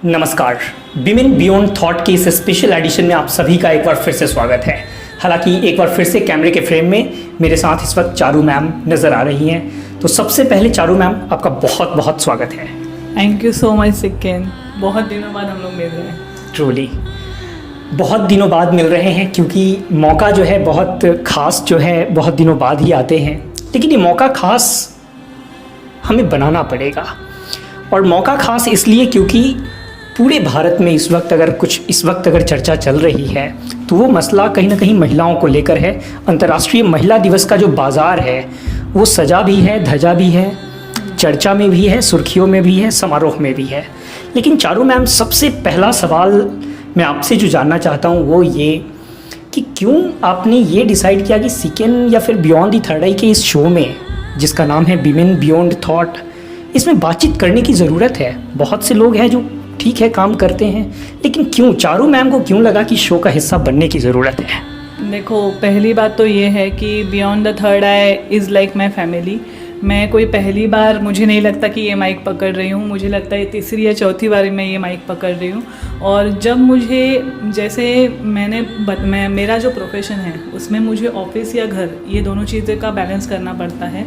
नमस्कार। Women beyond thought के इस स्पेशल एडिशन में आप सभी का एक बार फिर से स्वागत है। हालांकि एक बार फिर से कैमरे के फ्रेम में मेरे साथ इस वक्त चारू मैम नज़र आ रही हैं। तो सबसे पहले चारू मैम, आपका बहुत बहुत स्वागत है। Thank you so much Sikkin. बहुत दिनों बाद हम लोग मिल रहे हैं। ट्रूली बहुत दिनों बाद मिल रहे हैं, क्योंकि मौका जो है बहुत ख़ास जो है बहुत दिनों बाद ही आते हैं। लेकिन ये मौका ख़ास हमें बनाना पड़ेगा, और मौका ख़ास इसलिए क्योंकि पूरे भारत में इस वक्त अगर चर्चा चल रही है तो वो मसला कहीं ना कहीं महिलाओं को लेकर है। अंतर्राष्ट्रीय महिला दिवस का जो बाज़ार है वो सजा भी है, धजा भी है, चर्चा में भी है, सुर्खियों में भी है, समारोह में भी है। लेकिन चारू मैम, सबसे पहला सवाल मैं आपसे जो जानना चाहता हूँ वो ये कि क्यों आपने ये डिसाइड किया कि सिक्किन या फिर बियॉन्ड द थर्ड आई के इस शो में, जिसका नाम है विमेन बियॉन्ड थॉट, इसमें बातचीत करने की ज़रूरत है। बहुत से लोग हैं जो ठीक है काम करते हैं, लेकिन क्यों चारू मैम को क्यों लगा कि शो का हिस्सा बनने की ज़रूरत है? देखो, पहली बात तो ये है कि beyond the third I is like my family. मैं कोई पहली बार, मुझे नहीं लगता कि ये माइक पकड़ रही हूँ। मुझे लगता है तीसरी या चौथी बार मैं ये माइक पकड़ रही हूँ। और जब मुझे, जैसे मेरा जो प्रोफेशन है उसमें मुझे ऑफिस या घर, ये दोनों चीज़ें का बैलेंस करना पड़ता है।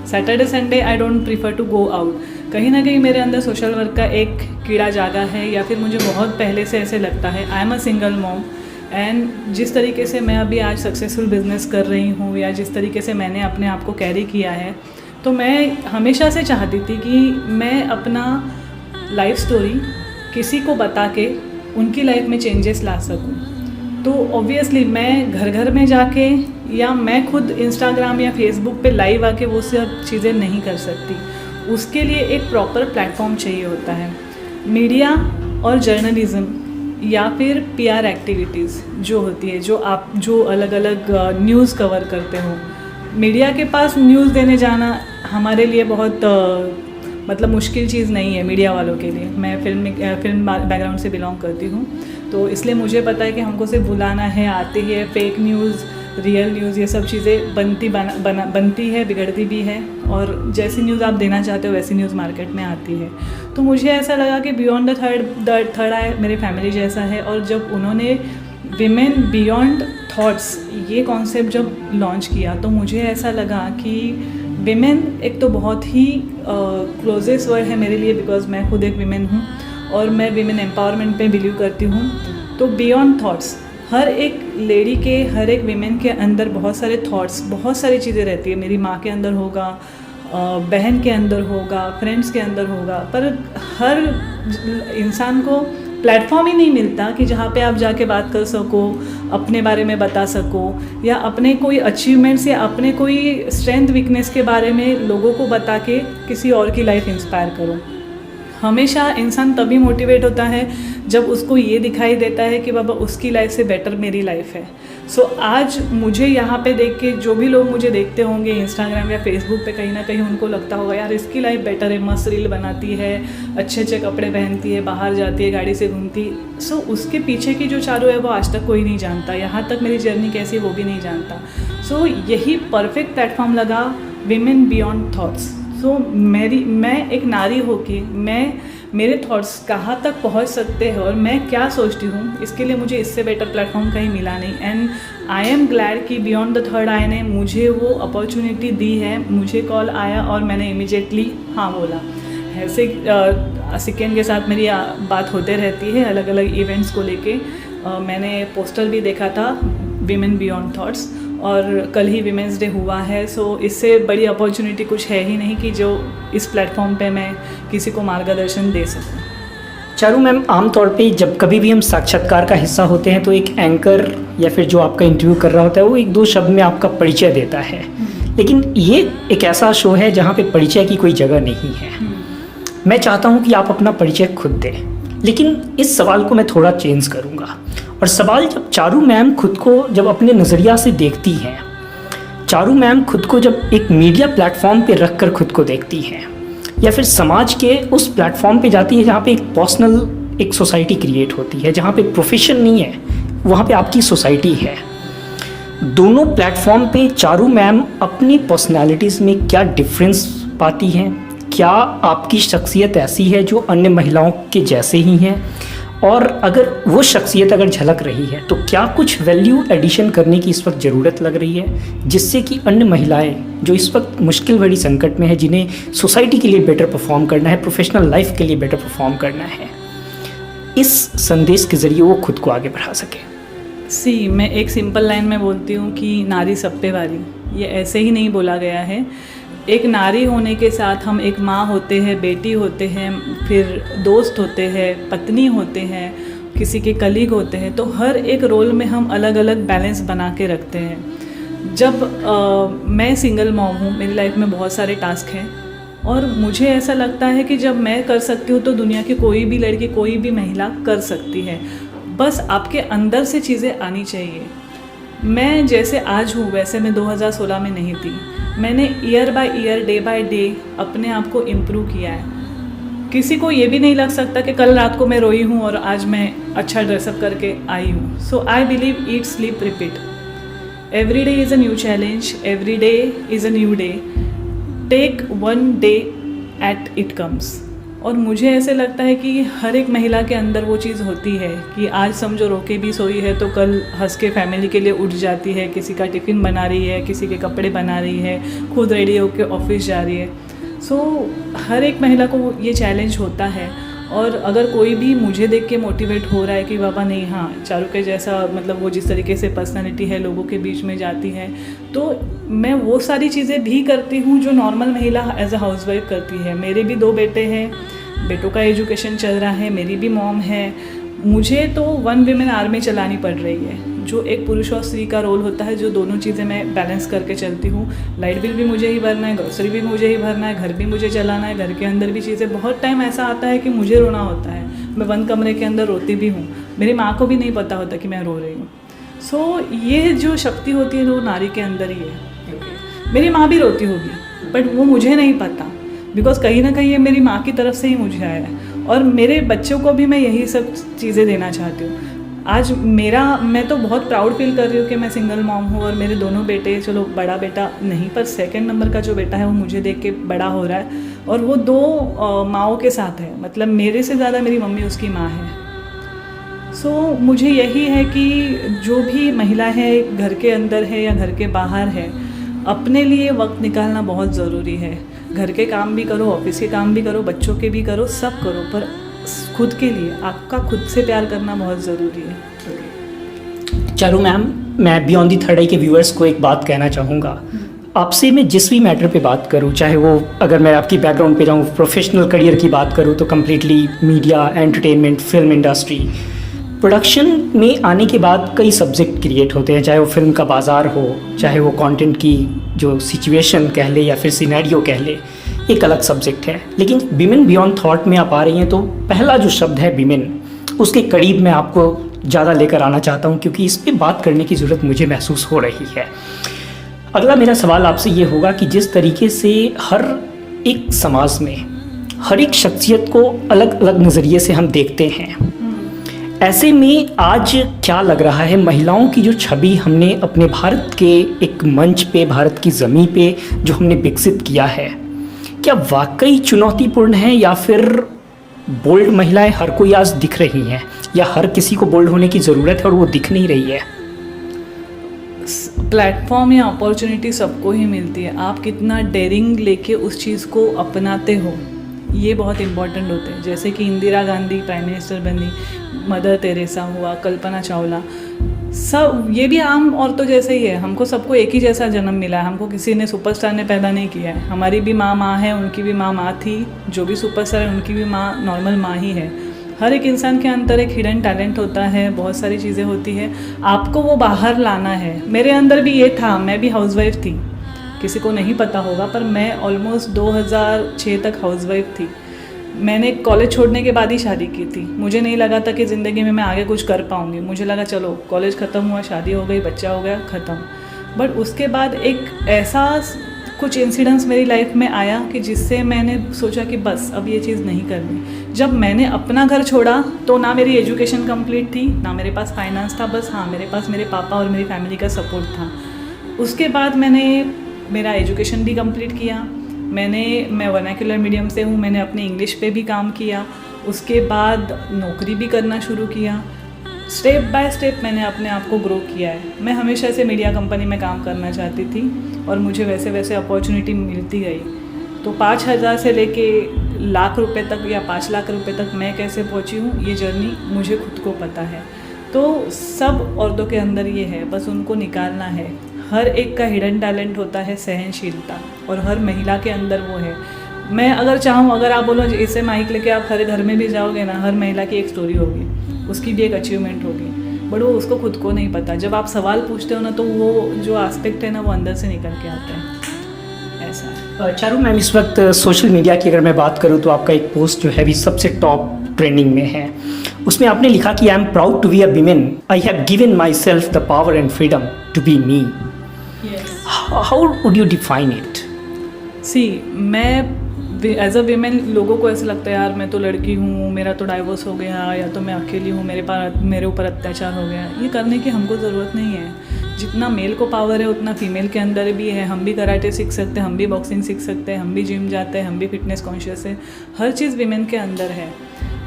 Saturday Sunday I don't prefer to go out. कहीं ना कहीं मेरे अंदर सोशल वर्क का एक कीड़ा जागा है, या फिर मुझे बहुत पहले से ऐसे लगता है। I am a single mom, and जिस तरीके से मैं अभी आज सक्सेसफुल बिजनेस कर रही हूँ, या जिस तरीके से मैंने अपने आप को कैरी किया है, तो मैं हमेशा से चाहती थी कि मैं अपना लाइफ स्टोरी किसी को बता के उनकी लाइफ में चेंजेस ला सकूं। तो ऑब्वियसली मैं घर घर में जाके, या मैं खुद इंस्टाग्राम या फेसबुक पे लाइव आके वो सब चीज़ें नहीं कर सकती। उसके लिए एक प्रॉपर प्लेटफॉर्म चाहिए होता है। मीडिया और जर्नलिज़्म या फिर पीआर एक्टिविटीज़ जो होती है, जो अलग अलग न्यूज़ कवर करते हो, मीडिया के पास न्यूज़ देने जाना हमारे लिए बहुत मतलब मुश्किल चीज़ नहीं है मीडिया वालों के लिए। मैं फिल्म बैकग्राउंड से बिलोंग करती हूँ, तो इसलिए मुझे पता है कि हमको सिर्फ बुलाना है, आती है फेक न्यूज़, रियल न्यूज़, ये सब चीज़ें बनती है, बिगड़ती भी है, और जैसी न्यूज़ आप देना चाहते हो वैसी न्यूज़ मार्केट में आती है। तो मुझे ऐसा लगा कि बियॉन्ड द थर्ड आई मेरे फैमिली जैसा है। और जब उन्होंने विमेन बियॉन्ड थॉट्स ये कॉन्सेप्ट जब लॉन्च किया, तो मुझे ऐसा लगा कि विमेन एक तो बहुत ही क्लोजेस्ट वर्ड है मेरे लिए, बिकॉज मैं खुद एक विमेन हूँ और मैं विमेन एम्पावरमेंट पे बिलीव करती हूँ। तो बियॉन्ड थॉट्स, हर एक लेडी के, हर एक विमेन के अंदर बहुत सारे थॉट्स, बहुत सारी चीज़ें रहती है। मेरी माँ के अंदर होगा, बहन के अंदर होगा, फ्रेंड्स के अंदर होगा, पर हर इंसान को प्लेटफॉर्म ही नहीं मिलता कि जहाँ पे आप जाके बात कर सको, अपने बारे में बता सको, या अपने कोई अचीवमेंट्स या अपने कोई स्ट्रेंथ वीकनेस के बारे में लोगों को बता के किसी और की लाइफ इंस्पायर करो। हमेशा इंसान तभी मोटिवेट होता है जब उसको ये दिखाई देता है कि बाबा उसकी लाइफ से बेटर मेरी लाइफ है। सो आज मुझे यहाँ पे देख के जो भी लोग मुझे देखते होंगे इंस्टाग्राम या फेसबुक पे, कहीं ना कहीं उनको लगता होगा यार इसकी लाइफ बेटर है, मस्त रील बनाती है, अच्छे अच्छे कपड़े पहनती है, बाहर जाती है, गाड़ी से घूमती। सो उसके पीछे की जो चारू है वो आज तक कोई नहीं जानता। यहाँ तक मेरी जर्नी कैसी है वो भी नहीं जानता। सो यही परफेक्ट प्लेटफॉर्म लगा विमेन बियॉन्ड थॉट्स। सो मैं एक नारी होके मेरे थॉट्स कहाँ तक पहुँच सकते हैं और मैं क्या सोचती हूँ, इसके लिए मुझे इससे बेटर प्लेटफॉर्म कहीं मिला नहीं। एंड आई एम ग्लैड कि बियॉन्ड द थर्ड आई ने मुझे वो अपॉर्चुनिटी दी है। मुझे कॉल आया और मैंने इमीडिएटली हाँ बोला। ऐसे सिक्किन के साथ मेरी बात होते रहती है अलग अलग इवेंट्स को लेके। मैंने पोस्टर भी देखा था विमेन बियॉन्ड थॉट्स, और कल ही विमेंस डे हुआ है। सो इससे बड़ी अपॉर्चुनिटी कुछ है ही नहीं कि जो इस प्लेटफॉर्म पे मैं किसी को मार्गदर्शन दे सकूं। चारू मैम, आमतौर पे जब कभी भी हम साक्षात्कार का हिस्सा होते हैं तो एक एंकर या फिर जो आपका इंटरव्यू कर रहा होता है वो एक दो शब्द में आपका परिचय देता है, लेकिन ये एक ऐसा शो है जहाँ पे परिचय की कोई जगह नहीं है। मैं चाहता हूँ कि आप अपना परिचय खुद दें, लेकिन इस सवाल को मैं थोड़ा चेंज करूँगा। और सवाल, जब चारू मैम खुद को जब अपने नज़रिया से देखती हैं, चारू मैम खुद को जब एक मीडिया प्लेटफॉर्म पे रख कर खुद को देखती हैं, या फिर समाज के उस प्लेटफॉर्म पे जाती है जहाँ पे एक पर्सनल एक सोसाइटी क्रिएट होती है, जहाँ पे प्रोफेशन नहीं है, वहाँ पे आपकी सोसाइटी है। दोनों प्लेटफॉर्म पे चारू मैम अपनी पर्सनालिटीज़ में क्या डिफरेंस पाती हैं, क्या आपकी शख्सियत ऐसी है जो अन्य महिलाओं के जैसे ही हैं, और अगर वो शख्सियत अगर झलक रही है तो क्या कुछ वैल्यू एडिशन करने की इस वक्त ज़रूरत लग रही है, जिससे कि अन्य महिलाएं जो इस वक्त मुश्किल भरी संकट में है, जिन्हें सोसाइटी के लिए बेटर परफॉर्म करना है, प्रोफेशनल लाइफ के लिए बेटर परफॉर्म करना है, इस संदेश के ज़रिए वो खुद को आगे बढ़ा सके? मैं एक सिंपल लाइन में बोलती हूँ कि नारी सब पे वारी, ये ऐसे ही नहीं बोला गया है। एक नारी होने के साथ हम एक माँ होते हैं, बेटी होते हैं, फिर दोस्त होते हैं, पत्नी होते हैं, किसी के कलीग होते हैं, तो हर एक रोल में हम अलग अलग बैलेंस बना के रखते हैं। जब मैं सिंगल मॉम हूँ, मेरी लाइफ में बहुत सारे टास्क हैं, और मुझे ऐसा लगता है कि जब मैं कर सकती हूँ तो दुनिया की कोई भी लड़की, कोई भी महिला कर सकती है। बस आपके अंदर से चीज़ें आनी चाहिए। मैं जैसे आज हूँ वैसे मैं 2016 में नहीं थी। मैंने year by year, day by day अपने आप को इम्प्रूव किया है। किसी को ये भी नहीं लग सकता कि कल रात को मैं रोई हूँ और आज मैं अच्छा ड्रेसअप करके आई हूँ। So I believe eat, sleep, repeat. Every day is a new challenge, every day is a new day. Take one day at it comes. और मुझे ऐसे लगता है कि हर एक महिला के अंदर वो चीज़ होती है कि आज समझो रो के भी सोई है तो कल हंस के फैमिली के लिए उठ जाती है, किसी का टिफ़िन बना रही है, किसी के कपड़े बना रही है, खुद रेडी होकर ऑफिस जा रही है। हर एक महिला को ये चैलेंज होता है। और अगर कोई भी मुझे देख के मोटिवेट हो रहा है कि बाबा नहीं, हाँ चारू के जैसा, मतलब वो जिस तरीके से पर्सनालिटी है, लोगों के बीच में जाती है, तो मैं वो सारी चीज़ें भी करती हूँ जो नॉर्मल महिला एज अ हाउसवाइफ करती है। मेरे भी 2 बेटे हैं, बेटों का एजुकेशन चल रहा है, मेरी भी मॉम है। मुझे तो 1 विमेन आर्मी चलानी पड़ रही है, जो एक पुरुष और स्त्री का रोल होता है, जो दोनों चीज़ें मैं बैलेंस करके चलती हूँ। लाइट बिल भी मुझे ही भरना है, ग्रोसरी भी मुझे ही भरना है, घर भी मुझे चलाना है, घर के अंदर भी चीज़ें। बहुत टाइम ऐसा आता है कि मुझे रोना होता है, मैं बंद कमरे के अंदर रोती भी हूँ, मेरी माँ को भी नहीं पता होता कि मैं रो रही हूँ। ये जो शक्ति होती है वो नारी के अंदर ही है। मेरी माँ भी रोती होगी बट वो मुझे नहीं पता, बिकॉज कहीं ना कहीं ये मेरी माँ की तरफ से ही मुझे आया है। और मेरे बच्चों को भी मैं यही सब चीज़ें देना चाहती हूँ। आज मैं तो बहुत प्राउड फील कर रही हूँ कि मैं सिंगल मॉम हूँ, और मेरे दोनों बेटे, चलो बड़ा बेटा नहीं पर 2nd नंबर का जो बेटा है वो मुझे देख के बड़ा हो रहा है, और वो 2 माँओं के साथ है, मतलब मेरे से ज़्यादा मेरी मम्मी उसकी माँ है। मुझे यही है कि जो भी महिला है, घर के अंदर है या घर के बाहर है, अपने लिए वक्त निकालना बहुत ज़रूरी है। घर के काम भी करो, ऑफिस के काम भी करो, बच्चों के भी करो, सब करो, पर खुद के लिए आपका खुद से प्यार करना बहुत ज़रूरी है। चारू मैम, मैं बियॉन्ड दी थर्ड आई के व्यूअर्स को एक बात कहना चाहूँगा। आपसे मैं जिस भी मैटर पे बात करूँ, चाहे वो, अगर मैं आपकी बैकग्राउंड पे जाऊँ, प्रोफेशनल करियर की बात करूँ तो completely media, entertainment, film industry, production में आने के बाद कई सब्जेक्ट क्रिएट होते हैं, चाहे वो फिल्म का बाज़ार हो, चाहे वो कंटेंट की जो सिचुएशन कह ले या फिर सिनेरियो कह ले, एक अलग सब्जेक्ट है। लेकिन विमेन बियॉन्ड थॉट में आप आ रही हैं तो पहला जो शब्द है विमेन, उसके करीब मैं आपको ज़्यादा लेकर आना चाहता हूँ, क्योंकि इस पर बात करने की ज़रूरत मुझे महसूस हो रही है। अगला मेरा सवाल आपसे ये होगा कि जिस तरीके से हर एक समाज में हर एक शख्सियत को अलग अलग नज़रिए से हम देखते हैं, ऐसे में आज क्या लग रहा है, महिलाओं की जो छवि हमने अपने भारत के एक मंच पे, भारत की ज़मीन पे जो हमने विकसित किया है, क्या वाकई चुनौतीपूर्ण है, या फिर बोल्ड महिलाएं हर कोई आज दिख रही हैं, या हर किसी को बोल्ड होने की ज़रूरत है और वो दिख नहीं रही है? प्लेटफॉर्म या अपॉर्चुनिटी सबको ही मिलती है, आप कितना डेयरिंग लेके उस चीज़ को अपनाते हो, ये बहुत इम्पॉर्टेंट होते हैं। जैसे कि इंदिरा गांधी प्राइम मिनिस्टर बनी, मदर टेरेसा हुआ, कल्पना चावला, सब ये भी आम औरतों जैसे ही है। हमको सबको एक ही जैसा जन्म मिला है, हमको किसी ने सुपरस्टार ने पैदा नहीं किया है। हमारी भी माँ है, उनकी भी माँ थी, जो भी सुपरस्टार है उनकी भी माँ नॉर्मल माँ ही है। हर एक इंसान के अंदर एक हिडन टैलेंट होता है, बहुत सारी चीज़ें होती है, आपको वो बाहर लाना है। मेरे अंदर भी ये था, मैं भी हाउसवाइफ थी, किसी को नहीं पता होगा पर मैं ऑलमोस्ट 2006 तक हाउसवाइफ थी। मैंने कॉलेज छोड़ने के बाद ही शादी की थी। मुझे नहीं लगा था कि ज़िंदगी में मैं आगे कुछ कर पाऊँगी। मुझे लगा चलो कॉलेज ख़त्म हुआ, शादी हो गई, बच्चा हो गया, ख़त्म। बट उसके बाद एक ऐसा कुछ इंसिडेंट्स मेरी लाइफ में आया कि जिससे मैंने सोचा कि बस अब ये चीज़ नहीं करनी। जब मैंने अपना घर छोड़ा तो ना मेरी एजुकेशन कंप्लीट थी, ना मेरे पास फाइनेंस था, बस हाँ मेरे पास मेरे पापा और मेरी फैमिली का सपोर्ट था। उसके बाद मैंने मेरा एजुकेशन भी कंप्लीट किया, मैं वर्नाक्युलर मीडियम से हूँ, मैंने अपने इंग्लिश पे भी काम किया, उसके बाद नौकरी भी करना शुरू किया। स्टेप बाय स्टेप मैंने अपने आप को ग्रो किया है। मैं हमेशा से मीडिया कंपनी में काम करना चाहती थी और मुझे वैसे वैसे अपॉर्चुनिटी मिलती गई। तो 5,000 से लेके लाख रुपए तक या 5 लाख रुपए तक मैं कैसे पहुंची हूँ, ये जर्नी मुझे खुद को पता है। तो सब औरतों के अंदर ये है, बस उनको निकालना है। हर एक का हिडन टैलेंट होता है सहनशीलता, और हर महिला के अंदर वो है। मैं अगर चाहूँ, अगर आप बोलो इसे माइक लेके आप हर घर में भी जाओगे ना, हर महिला की एक स्टोरी होगी, उसकी भी एक अचीवमेंट होगी, बट वो उसको खुद को नहीं पता। जब आप सवाल पूछते हो ना, तो वो जो एस्पेक्ट है ना, वो अंदर से निकल के आता है। ऐसा है। चारू मैम, इस वक्त सोशल मीडिया की अगर मैं बात करूं तो आपका एक पोस्ट जो है अभी सबसे टॉप ट्रेंडिंग में है। उसमें आपने लिखा कि I am proud to be a women, I have given myself the power and freedom to be me. How would you define it? See, मैं एज अ वीमेन, लोगों को ऐसा लगता है यार मैं तो लड़की हूँ, मेरा तो डाइवोर्स हो गया, या तो मैं अकेली हूँ, मेरे ऊपर अत्याचार हो गया। ये करने की हमको ज़रूरत नहीं है। जितना मेल को पावर है उतना फीमेल के अंदर भी है। हम भी कराटे सीख सकते हैं, हम भी बॉक्सिंग सीख सकते हैं, हम भी जिम जाते हैं, हम भी फिटनेस कॉन्शियस है। हर चीज़ वीमेन के अंदर है।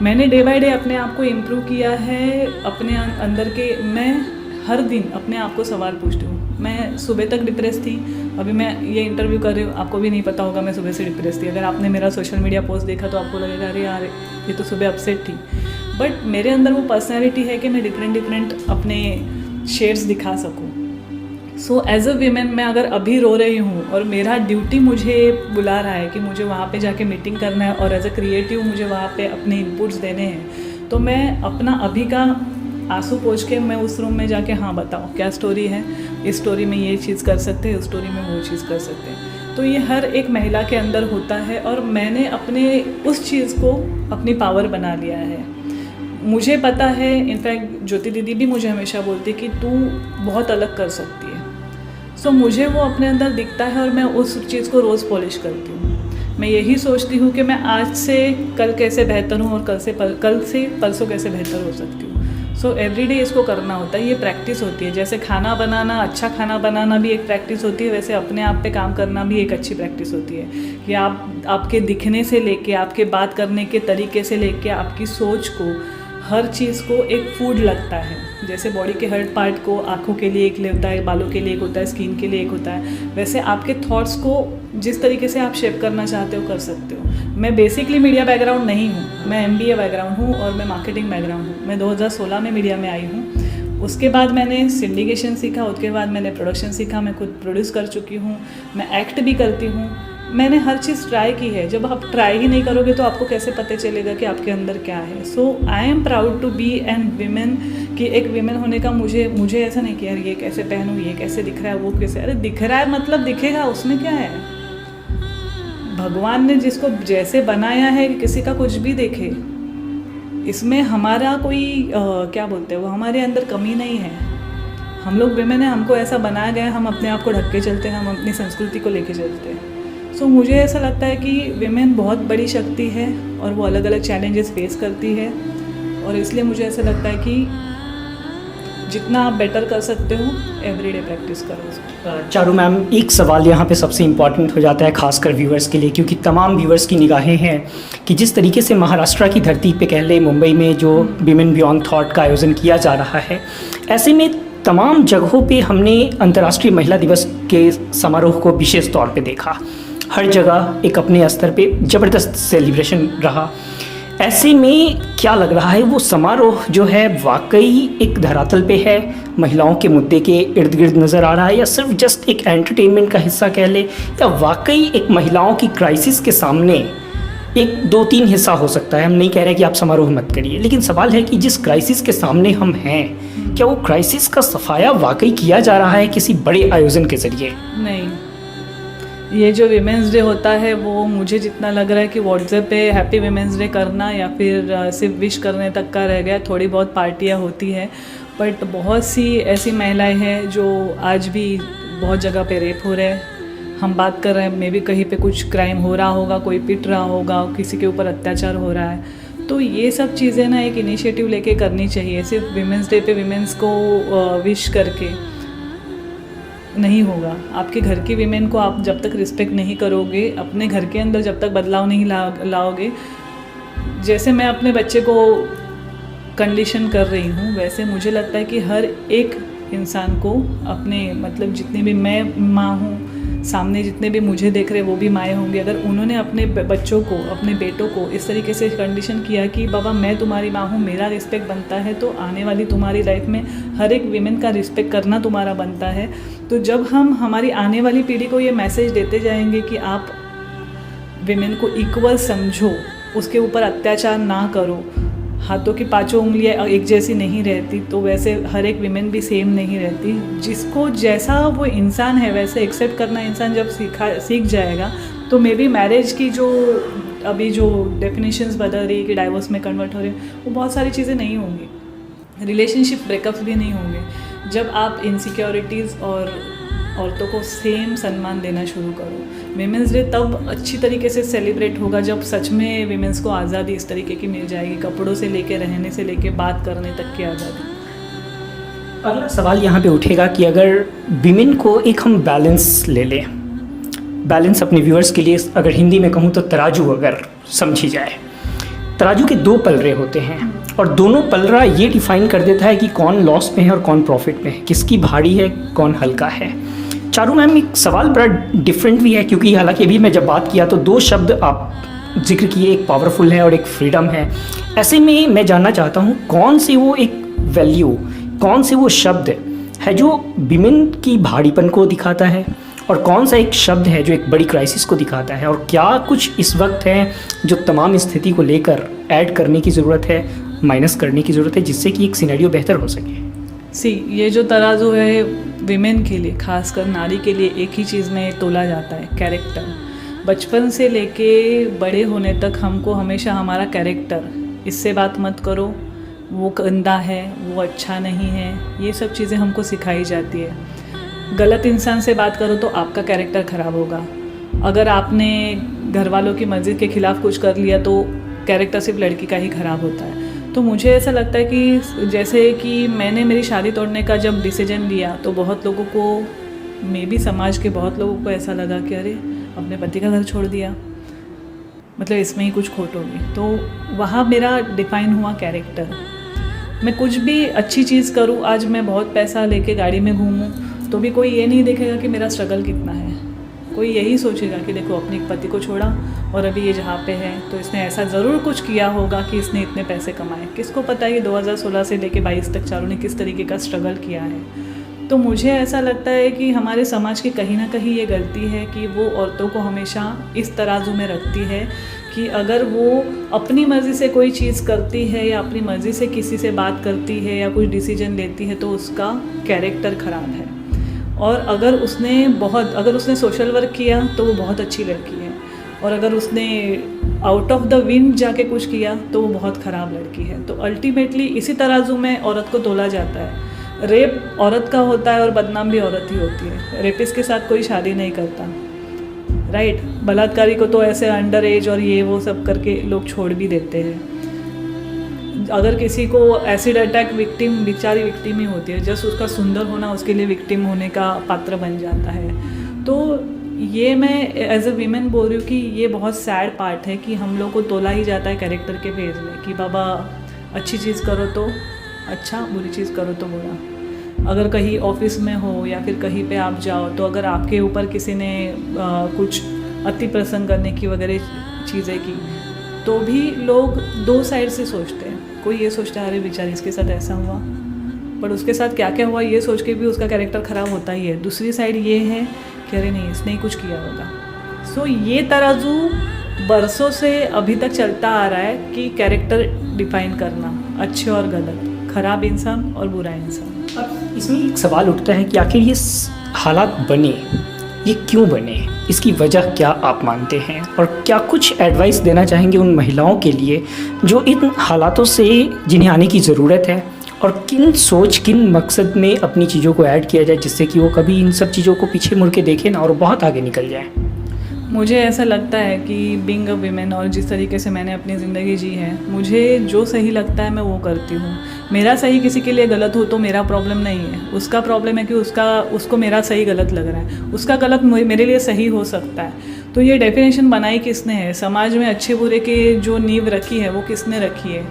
मैंने डे बाय डे अपने आप को इम्प्रूव किया है। अपने अंदर के, मैं हर दिन अपने आप को सवाल पूछती हूँ। मैं सुबह तक डिप्रेस थी, अभी मैं ये इंटरव्यू कर रही हूँ, आपको भी नहीं पता होगा मैं सुबह से डिप्रेस थी। अगर आपने मेरा सोशल मीडिया पोस्ट देखा तो आपको लगेगा अरे यार ये तो सुबह अपसेट थी। बट मेरे अंदर वो पर्सनैलिटी है कि मैं डिफरेंट अपने शेड्स दिखा सकूँ। सो एज अ वीमेन, मैं अगर अभी रो रही हूँ और मेरा ड्यूटी मुझे बुला रहा है कि मुझे वहाँ पे जाके मीटिंग करना है, और एज अ क्रिएटिव मुझे वहाँ पे अपने इनपुट्स देने हैं, तो मैं अपना अभी का आंसू पोंछ के मैं उस रूम में जाके, हाँ बताओ क्या स्टोरी है, इस स्टोरी में ये चीज़ कर सकते हैं, उस स्टोरी में वो चीज़ कर सकते हैं। तो ये हर एक महिला के अंदर होता है, और मैंने अपने उस चीज़ को अपनी पावर बना लिया है। मुझे पता है, इनफैक्ट ज्योति दीदी भी मुझे हमेशा बोलती कि तू बहुत अलग कर सकती है। सो मुझे वो अपने अंदर दिखता है, और मैं उस चीज़ को रोज़ पॉलिश करती हूँ। मैं यही सोचती हूँ कि मैं आज से कल कैसे बेहतर हूँ, और कल से परसों कैसे बेहतर हो सकती हूँ। सो एवरीडे इसको करना होता है, ये प्रैक्टिस होती है। जैसे खाना बनाना, अच्छा खाना बनाना भी एक प्रैक्टिस होती है, वैसे अपने आप पे काम करना भी एक अच्छी प्रैक्टिस होती है। कि आपके दिखने से लेके, आपके बात करने के तरीके से लेके, आपकी सोच को, हर चीज़ को एक फूड लगता है। जैसे बॉडी के हर पार्ट को, आँखों के लिए एक होता है, बालों के लिए एक होता है, स्किन के लिए एक होता है, वैसे आपके थॉट्स को जिस तरीके से आप शेप करना चाहते हो कर सकते हो। मैं बेसिकली मीडिया बैकग्राउंड नहीं हूँ, मैं MBA बैकग्राउंड हूँ, और मैं मार्केटिंग बैकग्राउंड हूँ। मैं 2016 में मीडिया में आई हूँ। उसके बाद मैंने सिंडिकेशन सीखा, उसके बाद मैंने प्रोडक्शन सीखा, मैं खुद प्रोड्यूस कर चुकी हूँ, मैं एक्ट भी करती हूँ। मैंने हर चीज़ ट्राई की है। जब आप ट्राई ही नहीं करोगे तो आपको कैसे पता चलेगा कि आपके अंदर क्या है। So I am proud to be an women, कि एक वीमेन होने का मुझे ऐसा नहीं कि यार ये कैसे पहनूँ, ये कैसे दिख रहा है, वो कैसे, अरे दिख रहा है मतलब दिखेगा, उसमें क्या है। भगवान ने जिसको जैसे बनाया है कि किसी का कुछ भी देखे, इसमें हमारा कोई क्या बोलते हैं वो, हमारे अंदर कमी नहीं है। हम लोग वीमेन है, हमको ऐसा बनाया गया है, हम अपने आप को ढक के चलते हैं, हम अपनी संस्कृति को लेके चलते हैं। सो मुझे ऐसा लगता है कि वीमेन बहुत बड़ी शक्ति है, और वो अलग अलग चैलेंजेस फेस करती है, और इसलिए मुझे ऐसा लगता है कि जितना आप बेटर कर सकते हो एवरीडे प्रैक्टिस करो उसको। चारू मैम, एक सवाल यहाँ पे सबसे इम्पॉर्टेंट हो जाता है खासकर व्यूअर्स के लिए, क्योंकि तमाम व्यूअर्स की निगाहें हैं कि जिस तरीके से महाराष्ट्र की धरती पे कह ले, मुंबई में जो विमेन बियॉन्ड थॉट का आयोजन किया जा रहा है, ऐसे में तमाम जगहों पे हमने अंतर्राष्ट्रीय महिला दिवस के समारोह को विशेष तौर पे देखा। हर जगह एक अपने स्तर पे ज़बरदस्त सेलिब्रेशन रहा। ऐसे में क्या लग रहा है, वो समारोह जो है वाकई एक धरातल पे है, महिलाओं के मुद्दे के इर्द गिर्द नज़र आ रहा है, या सिर्फ जस्ट एक एंटरटेनमेंट का हिस्सा कह ले, या वाकई एक महिलाओं की क्राइसिस के सामने एक 2-3 हिस्सा हो सकता है। हम नहीं कह रहे कि आप समारोह मत करिए, लेकिन सवाल है कि जिस क्राइसिस के सामने हम हैं, क्या वो क्राइसिस का सफाया वाकई किया जा रहा है किसी बड़े आयोजन के ज़रिए? नहीं, ये जो वीमेंस डे होता है वो मुझे जितना लग रहा है कि व्हाट्सएप पे हैप्पी वीमेंस डे करना या फिर सिर्फ विश करने तक का रह गया। थोड़ी बहुत पार्टियाँ होती है, बट बहुत सी ऐसी महिलाएं हैं जो आज भी बहुत जगह पे रेप हो रहे हैं। हम बात कर रहे हैं, मे बी कहीं पे कुछ क्राइम हो रहा होगा, कोई पिट रहा होगा, किसी के ऊपर अत्याचार हो रहा है। तो ये सब चीज़ें ना एक इनिशिएटिव लेके करनी चाहिए। सिर्फ वीमेंस डे पे वीमेंस को विश करके नहीं होगा। आपके घर की वीमेन को आप जब तक रिस्पेक्ट नहीं करोगे, अपने घर के अंदर जब तक बदलाव नहीं लाओगे, जैसे मैं अपने बच्चे को कंडीशन कर रही हूँ, वैसे मुझे लगता है कि हर एक इंसान को अपने मतलब जितने भी मैं माँ हूँ, सामने जितने भी मुझे देख रहे वो भी माएँ होंगी, अगर उन्होंने अपने बच्चों को, अपने बेटों को इस तरीके से कंडीशन किया कि बाबा मैं तुम्हारी माँ हूँ, मेरा रिस्पेक्ट बनता है, तो आने वाली तुम्हारी लाइफ में हर एक वीमेन का रिस्पेक्ट करना तुम्हारा बनता है। तो जब हम हमारी आने वाली पीढ़ी को ये मैसेज देते जाएंगे कि आप वीमेन को इक्वल समझो, उसके ऊपर अत्याचार ना करो, हाथों की पांचों उंगलियां एक जैसी नहीं रहती, तो वैसे हर एक विमेन भी सेम नहीं रहती। जिसको जैसा वो इंसान है वैसे एक्सेप्ट करना इंसान जब सीख जाएगा, तो मे बी मैरिज की जो अभी जो डेफिनेशंस बदल रही है कि डाइवोर्स में कन्वर्ट हो रहे हैं, वो बहुत सारी चीज़ें नहीं होंगी, रिलेशनशिप ब्रेकअप्स भी नहीं होंगे जब आप इनसिक्योरिटीज़ और औरतों को सेम सम्मान देना शुरू करो। विमेंस डे तब अच्छी तरीके से सेलिब्रेट होगा जब सच में विमेंस को आज़ादी इस तरीके की मिल जाएगी, कपड़ों से लेके, रहने से लेके, बात करने तक की आज़ादी। अगला सवाल यहाँ पे उठेगा कि अगर विमेन को एक हम बैलेंस ले लें, बैलेंस अपने व्यूअर्स के लिए अगर हिंदी में कहूँ तो तराजू अगर समझी जाए, तराजू के दो पलरे होते हैं और दोनों पलरा ये डिफाइन कर देता है कि कौन लॉस में है और कौन प्रॉफिट में है, किसकी भारी है कौन हल्का है। चारू मैम, एक सवाल बड़ा डिफरेंट भी है, क्योंकि हालांकि अभी मैं जब बात किया तो दो शब्द आप जिक्र किए, एक पावरफुल है और एक फ्रीडम है। ऐसे में मैं जानना चाहता हूँ कौन से वो एक वैल्यू, कौन से वो शब्द है जो विमेन की भारीपन को दिखाता है और कौन सा एक शब्द है जो एक बड़ी क्राइसिस को दिखाता है, और क्या कुछ इस वक्त है जो तमाम स्थिति को लेकर ऐड करने की ज़रूरत है, माइनस करने की ज़रूरत है, जिससे कि एक सिनेरियो बेहतर हो सके। ये जो तराजू है विमेन के लिए, खासकर नारी के लिए, एक ही चीज़ में तोला जाता है, कैरेक्टर। बचपन से लेके बड़े होने तक हमको हमेशा हमारा कैरेक्टर, इससे बात मत करो, वो गंदा है, वो अच्छा नहीं है, ये सब चीज़ें हमको सिखाई जाती है। गलत इंसान से बात करो तो आपका कैरेक्टर ख़राब होगा। अगर आपने घर वालों की मर्ज़ी के ख़िलाफ़ कुछ कर लिया तो कैरेक्टर सिर्फ लड़की का ही ख़राब होता है। तो मुझे ऐसा लगता है कि जैसे कि मैंने मेरी शादी तोड़ने का जब डिसीजन लिया तो बहुत लोगों को, मे बी समाज के बहुत लोगों को ऐसा लगा कि अरे अपने पति का घर छोड़ दिया, मतलब इसमें ही कुछ खोट होगी। तो वहाँ मेरा डिफ़ाइन हुआ कैरेक्टर। मैं कुछ भी अच्छी चीज़ करूँ, आज मैं बहुत पैसा लेके गाड़ी में घूमूँ तो भी कोई ये नहीं देखेगा कि मेरा स्ट्रगल कितना है। कोई यही सोचेगा कि देखो अपने पति को छोड़ा और अभी ये जहाँ पे है तो इसने ऐसा ज़रूर कुछ किया होगा कि इसने इतने पैसे कमाए। किसको पता है कि 2016 से लेके 22 तक चारों ने किस तरीके का स्ट्रगल किया है। तो मुझे ऐसा लगता है कि हमारे समाज की कहीं ना कहीं ये गलती है कि वो औरतों को हमेशा इस तराजू में रखती है कि अगर वो अपनी मर्ज़ी से कोई चीज़ करती है या अपनी मर्ज़ी से किसी से बात करती है या कुछ डिसीजन लेती है तो उसका कैरेक्टर ख़राब है। और अगर उसने सोशल वर्क किया तो वो बहुत अच्छी लड़की है, और अगर उसने आउट ऑफ द विंड जाके कुछ किया तो वो बहुत ख़राब लड़की है। तो अल्टीमेटली इसी तराजू में औरत को तोला जाता है। रेप औरत का होता है और बदनाम भी औरत ही होती है। रेपिस्ट के साथ कोई शादी नहीं करता, राइट। बलात्कारी को तो ऐसे अंडर एज और ये वो सब करके लोग छोड़ भी देते हैं। अगर किसी को एसिड अटैक विक्टिम, बेचारी विक्टिम ही होती है, जस्ट उसका सुंदर होना उसके लिए विक्टिम होने का पात्र बन जाता है। तो ये मैं एज अ वीमेन बोल रही हूँ कि ये बहुत सैड पार्ट है कि हम लोग को तोला ही जाता है कैरेक्टर के बेस में कि बाबा अच्छी चीज़ करो तो अच्छा, बुरी चीज़ करो तो बुरा। अगर कहीं ऑफिस में हो या फिर कहीं पे आप जाओ तो अगर आपके ऊपर किसी ने कुछ अति प्रसंग करने की वगैरह चीज़ें की तो भी लोग दो साइड से सोचते हैं। कोई ये सोचता है अरे बेचारी इसके साथ ऐसा हुआ, पर उसके साथ क्या क्या हुआ ये सोच के भी उसका कैरेक्टर ख़राब होता ही है। दूसरी साइड ये है कि अरे नहीं इसने ही कुछ किया होगा। सो ये तराजू बरसों से अभी तक चलता आ रहा है कि कैरेक्टर डिफाइन करना, अच्छे और गलत, ख़राब इंसान और बुरा इंसान। अब इसमें एक सवाल उठता है कि आखिर ये हालात बने, ये क्यों बने, इसकी वजह क्या आप मानते हैं, और क्या कुछ एडवाइस देना चाहेंगे उन महिलाओं के लिए जो इन हालातों से जिन्हें आने की ज़रूरत है, और किन सोच, किन मकसद में अपनी चीज़ों को ऐड किया जाए जिससे कि वो कभी इन सब चीज़ों को पीछे मुड़ के देखें ना और बहुत आगे निकल जाए। मुझे ऐसा लगता है कि बीइंग अ वीमेन और जिस तरीके से मैंने अपनी ज़िंदगी जी है, मुझे जो सही लगता है मैं वो करती हूँ। मेरा सही किसी के लिए गलत हो तो मेरा प्रॉब्लम नहीं है, उसका प्रॉब्लम है कि उसको मेरा सही गलत लग रहा है, उसका गलत मेरे लिए सही हो सकता है। तो ये डेफिनेशन बनाई किसने है, समाज में अच्छे बुरे की जो नींव रखी है वो किसने रखी है,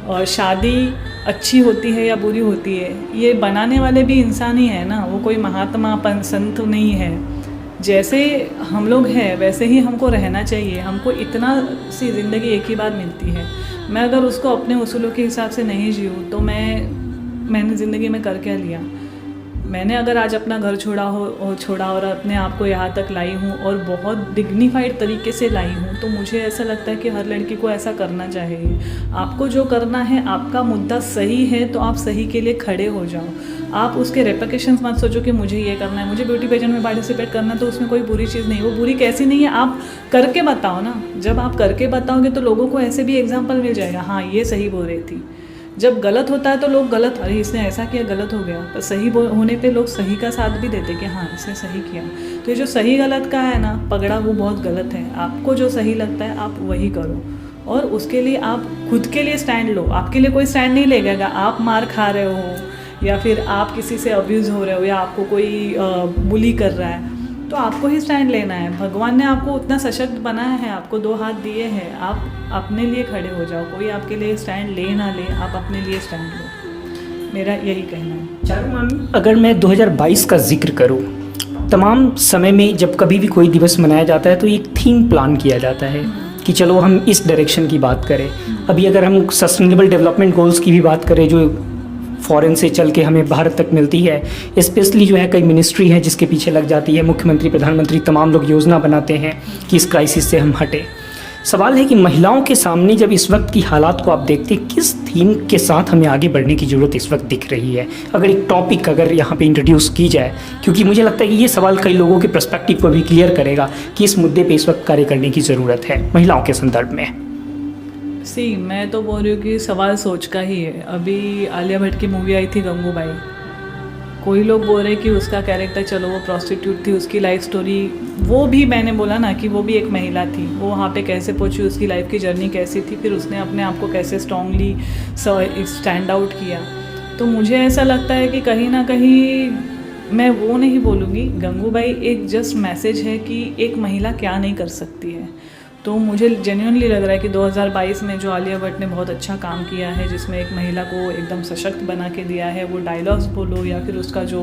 और शादी अच्छी होती है या बुरी होती है ये बनाने वाले भी इंसान ही है ना, वो कोई महात्मा संत नहीं है। जैसे हम लोग हैं वैसे ही हमको रहना चाहिए। हमको इतना सी ज़िंदगी एक ही बार मिलती है, मैं अगर उसको अपने उसूलों के हिसाब से नहीं जीऊँ तो मैंने ज़िंदगी में कर क्या लिया। मैंने अगर आज अपना घर छोड़ा और अपने आप को यहाँ तक लाई हूँ और बहुत डिग्निफाइड तरीके से लाई हूँ, तो मुझे ऐसा लगता है कि हर लड़की को ऐसा करना चाहिए। आपको जो करना है, आपका मुद्दा सही है तो आप सही के लिए खड़े हो जाओ। आप उसके रेपरकशंस मत सोचो कि मुझे ये करना है, मुझे ब्यूटी पेजेंट में पार्टिसिपेट करना है, तो उसमें कोई बुरी चीज़ नहीं। वो बुरी कैसी नहीं है, आप करके बताओ ना। जब आप करके बताओगे तो लोगों को ऐसे भी एग्जाम्पल मिल जाएगा, हाँ ये सही बोल रही थी। जब गलत होता है तो लोग गलत, अरे इसने ऐसा किया गलत हो गया, पर सही होने पे लोग सही का साथ भी देते कि हाँ इसने सही किया। तो ये जो सही गलत का है ना पगड़ा, वो बहुत गलत है। आपको जो सही लगता है आप वही करो, और उसके लिए आप खुद के लिए स्टैंड लो। आपके लिए कोई स्टैंड नहीं लेगा। आप मार खा रहे हो या फिर आप किसी से अब्यूज़ हो रहे हो या आपको कोई बुली कर रहा है, तो आपको ही स्टैंड लेना है। भगवान ने आपको उतना सशक्त बनाया है, आपको 2 हाथ दिए हैं, आप अपने लिए खड़े हो जाओ। कोई आपके लिए स्टैंड ले ना ले, आप अपने लिए स्टैंड लो। मेरा यही कहना है। चारू मामी, अगर मैं 2022 का जिक्र करूं, तमाम समय में जब कभी भी कोई दिवस मनाया जाता है तो एक थीम प्लान किया जाता है कि चलो हम इस डायरेक्शन की बात करें। अभी अगर हम सस्टेनेबल डेवलपमेंट गोल्स की भी बात करें जो फॉरेन से चल के हमें भारत तक मिलती है, स्पेशली जो है कई मिनिस्ट्री है जिसके पीछे लग जाती है, मुख्यमंत्री प्रधानमंत्री तमाम लोग योजना बनाते हैं कि इस क्राइसिस से हम हटें। सवाल है कि महिलाओं के सामने जब इस वक्त की हालात को आप देखते हैं, किस थीम के साथ हमें आगे बढ़ने की ज़रूरत इस वक्त दिख रही है? अगर एक टॉपिक अगर यहाँ पे इंट्रोड्यूस की जाए, क्योंकि मुझे लगता है कि ये सवाल कई लोगों के पर्सपेक्टिव को भी क्लियर करेगा कि इस मुद्दे पे इस वक्त कार्य करने की ज़रूरत है महिलाओं के संदर्भ में। मैं तो बोल रही हूँ कि सवाल सोच का ही है। अभी आलिया भट्ट की मूवी आई थी गंगूबाई, कोई लोग बोल रहे कि उसका कैरेक्टर, चलो वो प्रोस्टिट्यूट थी, उसकी लाइफ स्टोरी, वो भी मैंने बोला ना कि वो भी एक महिला थी, वो वहाँ पे कैसे पहुँची, उसकी लाइफ की जर्नी कैसी थी, फिर उसने अपने आप को कैसे स्ट्रांगली स्टैंड आउट किया। तो मुझे ऐसा लगता है कि कहीं ना कहीं मैं वो नहीं बोलूँगी, गंगूबाई एक जस्ट मैसेज है कि एक महिला क्या नहीं कर सकती है। तो मुझे जेन्युइनली लग रहा है कि 2022 में जो आलिया भट्ट ने बहुत अच्छा काम किया है, जिसमें एक महिला को एकदम सशक्त बना के दिया है, वो डायलॉग्स बोलो या फिर उसका जो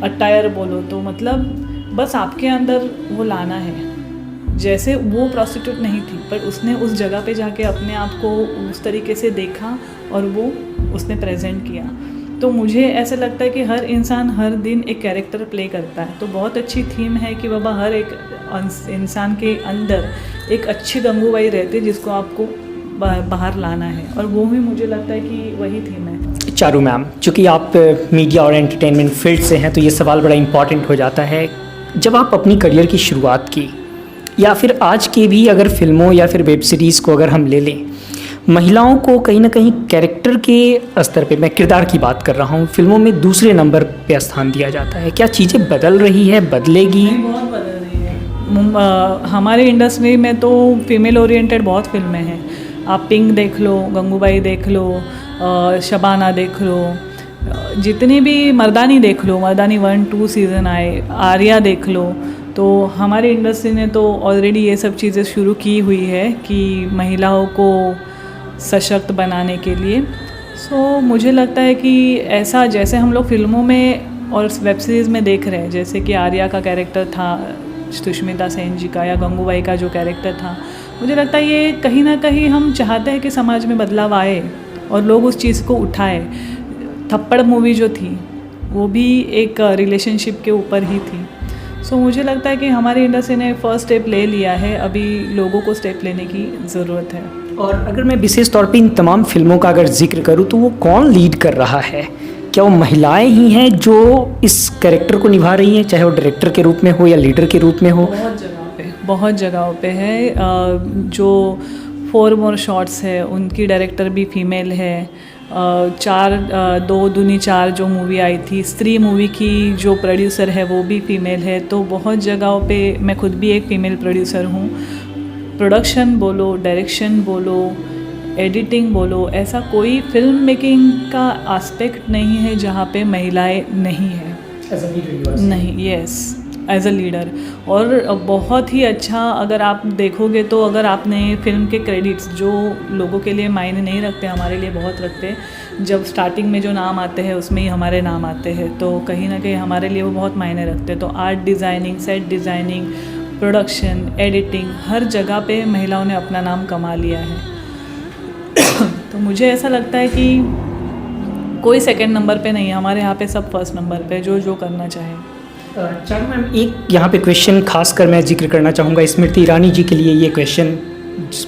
अटायर बोलो, तो मतलब बस आपके अंदर वो लाना है। जैसे वो प्रोस्टिट्यूट नहीं थी, पर उसने उस जगह पे जाके अपने आप को उस तरीके से देखा और वो उसने प्रेजेंट किया। तो मुझे ऐसा लगता है कि हर इंसान हर दिन एक कैरेक्टर प्ले करता है, तो बहुत अच्छी थीम है कि बाबा हर एक इंसान के अंदर एक अच्छी गंगूबाई रहती है जिसको आपको बाहर लाना है, और वो भी मुझे लगता है कि वही थीम है। चारू मैम, चूँकि आप मीडिया और एंटरटेनमेंट फील्ड से हैं तो ये सवाल बड़ा इम्पॉर्टेंट हो जाता है। जब आप अपनी करियर की शुरुआत की या फिर आज के भी अगर फिल्मों या फिर वेब सीरीज़ को अगर हम ले लें, महिलाओं को कहीं ना कहीं कैरेक्टर के स्तर पे, मैं किरदार की बात कर रहा हूँ, फिल्मों में दूसरे नंबर पे स्थान दिया जाता है। क्या चीज़ें बदल रही है, बदलेगी? बहुत बदल रही है। हमारे इंडस्ट्री में तो फीमेल ओरिएंटेड बहुत फिल्में हैं। आप पिंक देख लो, गंगूबाई देख लो, शबाना देख लो, जितनी भी मर्दानी देख लो, मर्दानी 1-2 सीज़न आए, आर्या देख लो। तो हमारी इंडस्ट्री ने तो ऑलरेडी ये सब चीज़ें शुरू की हुई है कि महिलाओं को सशक्त बनाने के लिए। मुझे लगता है कि ऐसा जैसे हम लोग फिल्मों में और वेब सीरीज़ में देख रहे हैं, जैसे कि आर्या का कैरेक्टर था, सुष्मिता सेन जी का, या गंगूबाई का जो कैरेक्टर था, मुझे लगता है ये कहीं ना कहीं हम चाहते हैं कि समाज में बदलाव आए और लोग उस चीज़ को उठाए। थप्पड़ मूवी जो थी वो भी एक रिलेशनशिप के ऊपर ही थी। मुझे लगता है कि हमारी इंडस्ट्री ने फर्स्ट स्टेप ले लिया है, अभी लोगों को स्टेप लेने की ज़रूरत है। और अगर मैं विशेष तौर पे इन तमाम फिल्मों का अगर जिक्र करूँ तो वो कौन लीड कर रहा है? क्या वो महिलाएं ही हैं जो इस कैरेक्टर को निभा रही हैं, चाहे वो डायरेक्टर के रूप में हो या लीडर के रूप में हो? बहुत जगहों पे है। जो 4 मोर शॉट्स है उनकी डायरेक्टर भी फीमेल है। दो दूनी चार जो मूवी आई थी, स्त्री मूवी की जो प्रोड्यूसर है वो भी फीमेल है। तो बहुत जगहों पे मैं खुद भी एक फ़ीमेल प्रोड्यूसर हूँ। प्रोडक्शन बोलो, डायरेक्शन बोलो, एडिटिंग बोलो, ऐसा कोई फिल्म मेकिंग का एस्पेक्ट नहीं है जहाँ पे महिलाएं नहीं हैं। नहीं, यस, एज अ लीडर। और बहुत ही अच्छा, अगर आप देखोगे तो अगर आपने फिल्म के क्रेडिट्स जो लोगों के लिए मायने नहीं रखते, हमारे लिए बहुत रखते हैं, जब स्टार्टिंग में जो नाम आते हैं उसमें ही हमारे नाम आते हैं, तो कहीं ना कहीं हमारे लिए वो बहुत मायने रखते हैं। तो art designing, set designing, production, editing, हर जगह पे महिलाओं ने अपना नाम कमा लिया है। तो मुझे ऐसा लगता है कि कोई सेकंड नंबर पे नहीं है, हमारे यहाँ पे सब फर्स्ट नंबर पे, जो करना चाहे। चारू मैम, एक यहाँ पे क्वेश्चन खासकर मैं जिक्र करना चाहूँगा स्मृति ईरानी जी के लिए। ये क्वेश्चन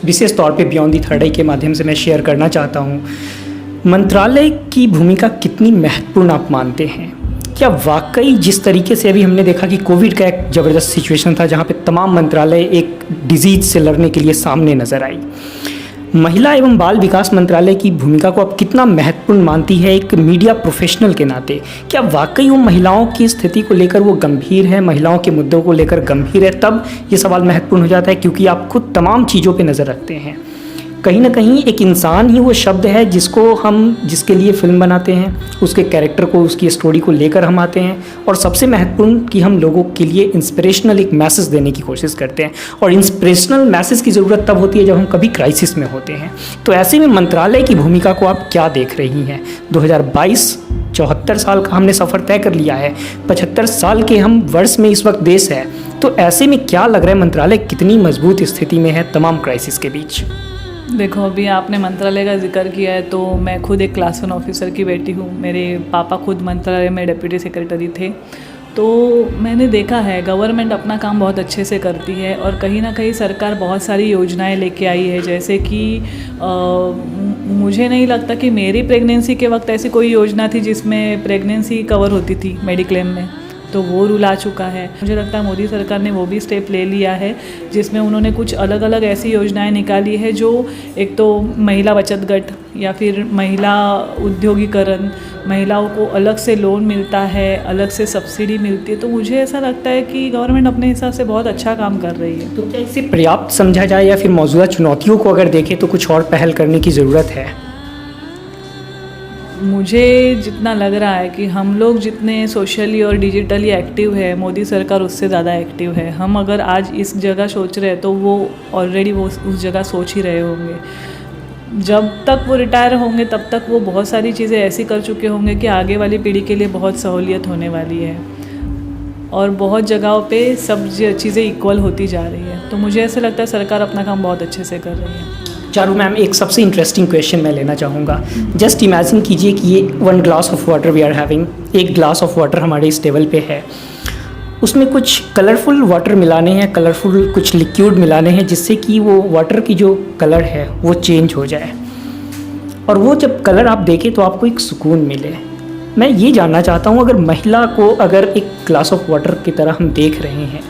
विशेष तौर पे बियॉन्ड दी थर्ड आई के माध्यम से मैं शेयर करना चाहता हूँ। मंत्रालय की भूमिका कितनी महत्वपूर्ण आप मानते हैं? क्या वाकई जिस तरीके से अभी हमने देखा कि कोविड का एक ज़बरदस्त सिचुएशन था जहाँ पे तमाम मंत्रालय एक डिजीज़ से लड़ने के लिए सामने नज़र आई, महिला एवं बाल विकास मंत्रालय की भूमिका को आप कितना महत्वपूर्ण मानती है एक मीडिया प्रोफेशनल के नाते? क्या वाकई वो महिलाओं की स्थिति को लेकर वो गंभीर है, महिलाओं के मुद्दों को लेकर गंभीर है? तब ये सवाल महत्वपूर्ण हो जाता है क्योंकि आप खुद तमाम चीज़ों पे नज़र रखते हैं। कहीं ना कहीं एक इंसान ही वो शब्द है जिसके लिए फिल्म बनाते हैं, उसके कैरेक्टर को, उसकी स्टोरी को लेकर हम आते हैं, और सबसे महत्वपूर्ण कि हम लोगों के लिए इंस्पिरेशनल एक मैसेज देने की कोशिश करते हैं। और इंस्पिरेशनल मैसेज की ज़रूरत तब होती है जब हम कभी क्राइसिस में होते हैं। तो ऐसे में मंत्रालय की भूमिका को आप क्या देख रही हैं? 2022 74 साल का हमने सफ़र तय कर लिया है, 75 साल के हम वर्ष में इस वक्त देश है। तो ऐसे में क्या लग रहा है मंत्रालय कितनी मजबूत स्थिति में है तमाम क्राइसिस के बीच? देखो, अभी आपने मंत्रालय का जिक्र किया है, तो मैं खुद एक क्लास 1 ऑफिसर की बेटी हूँ। मेरे पापा खुद मंत्रालय में डिप्टी सेक्रेटरी थे। तो मैंने देखा है गवर्नमेंट अपना काम बहुत अच्छे से करती है, और कहीं ना कहीं सरकार बहुत सारी योजनाएं लेके आई है। जैसे कि मुझे नहीं लगता कि मेरी प्रेगनेंसी के वक्त ऐसी कोई योजना थी जिसमें प्रेगनेंसी कवर होती थी मेडिक्लेम में, तो वो रूल आ चुका है। मुझे लगता है मोदी सरकार ने वो भी स्टेप ले लिया है जिसमें उन्होंने कुछ अलग अलग ऐसी योजनाएं निकाली है जो एक तो महिला बचत गट या फिर महिला उद्योगीकरण, महिलाओं को अलग से लोन मिलता है, अलग से सब्सिडी मिलती है। तो मुझे ऐसा लगता है कि गवर्नमेंट अपने हिसाब से बहुत अच्छा काम कर रही है। तो क्या इसे पर्याप्त समझा जाए या फिर मौजूदा चुनौतियों को अगर देखें तो कुछ और पहल करने की ज़रूरत है? मुझे जितना लग रहा है कि हम लोग जितने सोशली और डिजिटली एक्टिव है, मोदी सरकार उससे ज़्यादा एक्टिव है। हम अगर आज इस जगह सोच रहे हैं तो वो ऑलरेडी वो उस जगह सोच ही रहे होंगे। जब तक वो रिटायर होंगे तब तक वो बहुत सारी चीज़ें ऐसी कर चुके होंगे कि आगे वाली पीढ़ी के लिए बहुत सहूलियत होने वाली है, और बहुत जगहों पे सब चीज़ें इक्वल होती जा रही है। तो मुझे ऐसा लगता है सरकार अपना काम बहुत अच्छे से कर रही है। चारू मैम, एक सबसे इंटरेस्टिंग क्वेश्चन मैं लेना चाहूँगा। जस्ट इमेजिन कीजिए कि ये 1 glass of water we are having, 1 glass of water हमारे इस टेबल पे है, उसमें कुछ कलरफुल वाटर मिलाने हैं, कलरफुल कुछ लिक्विड मिलाने हैं जिससे कि वो वाटर की जो कलर है वो चेंज हो जाए, और वो जब कलर आप देखें तो आपको एक सुकून मिले। मैं ये जानना चाहता हूँ, अगर महिला को अगर एक ग्लास ऑफ वाटर की तरह हम देख रहे हैं,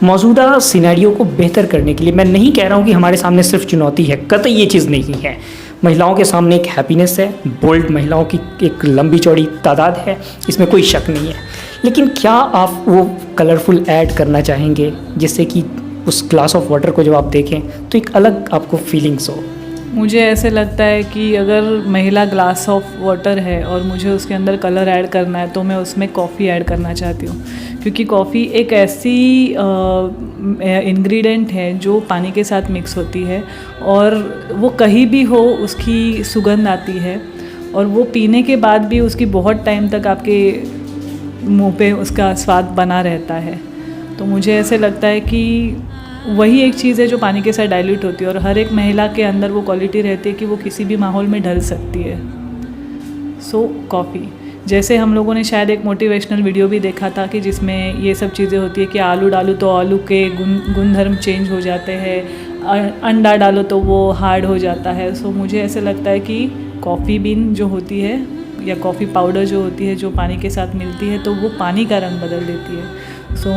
मौजूदा सिनेरियो को बेहतर करने के लिए, मैं नहीं कह रहा हूँ कि हमारे सामने सिर्फ चुनौती है, कतई ये चीज़ नहीं है। महिलाओं के सामने एक हैप्पीनेस है, बोल्ड महिलाओं की एक लंबी चौड़ी तादाद है, इसमें कोई शक नहीं है। लेकिन क्या आप वो कलरफुल ऐड करना चाहेंगे जिससे कि उस ग्लास ऑफ वाटर को जब आप देखें तो एक अलग आपको फीलिंग्स हो? मुझे ऐसे लगता है कि अगर महिला ग्लास ऑफ वाटर है और मुझे उसके अंदर कलर ऐड करना है तो मैं उसमें कॉफ़ी ऐड करना चाहती हूँ, क्योंकि कॉफ़ी एक ऐसी इंग्रेडिएंट है जो पानी के साथ मिक्स होती है, और वो कहीं भी हो उसकी सुगंध आती है, और वो पीने के बाद भी उसकी बहुत टाइम तक आपके मुंह पे उसका स्वाद बना रहता है। तो मुझे ऐसे लगता है कि वही एक चीज़ है जो पानी के साथ डाइल्यूट होती है, और हर एक महिला के अंदर वो क्वालिटी रहती है कि वो किसी भी माहौल में ढल सकती है। सो कॉफ़ी, जैसे हम लोगों ने शायद एक मोटिवेशनल वीडियो भी देखा था कि जिसमें ये सब चीज़ें होती है कि आलू डालो तो आलू के गुणधर्म चेंज हो जाते हैं, अंडा डालो तो वो हार्ड हो जाता है। सो मुझे ऐसे लगता है कि कॉफ़ी बीन जो होती है या कॉफ़ी पाउडर जो होती है जो पानी के साथ मिलती है तो वो पानी का रंग बदल देती है। सो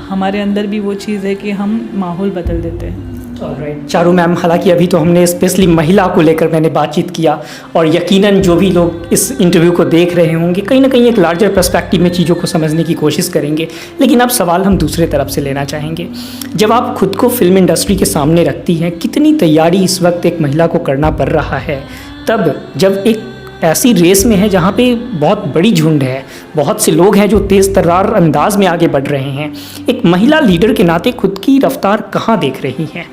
हमारे अंदर भी वो चीज़ है कि हम माहौल बदल देते हैं। ऑलराइट चारू मैम, हालांकि अभी तो हमने स्पेशली महिला को लेकर मैंने बातचीत किया, और यकीनन जो भी लोग इस इंटरव्यू को देख रहे होंगे कहीं ना कहीं एक लार्जर पर्सपेक्टिव में चीज़ों को समझने की कोशिश करेंगे। लेकिन अब सवाल हम दूसरे तरफ से लेना चाहेंगे। जब आप खुद को फिल्म इंडस्ट्री के सामने रखती हैं, कितनी तैयारी इस वक्त एक महिला को करना पड़ रहा है, तब जब एक ऐसी रेस में है जहाँ पे बहुत बड़ी झुंड है, बहुत से लोग हैं जो तेज़ तर्रार अंदाज में आगे बढ़ रहे हैं, एक महिला लीडर के नाते खुद की रफ्तार कहाँ देख रही हैं?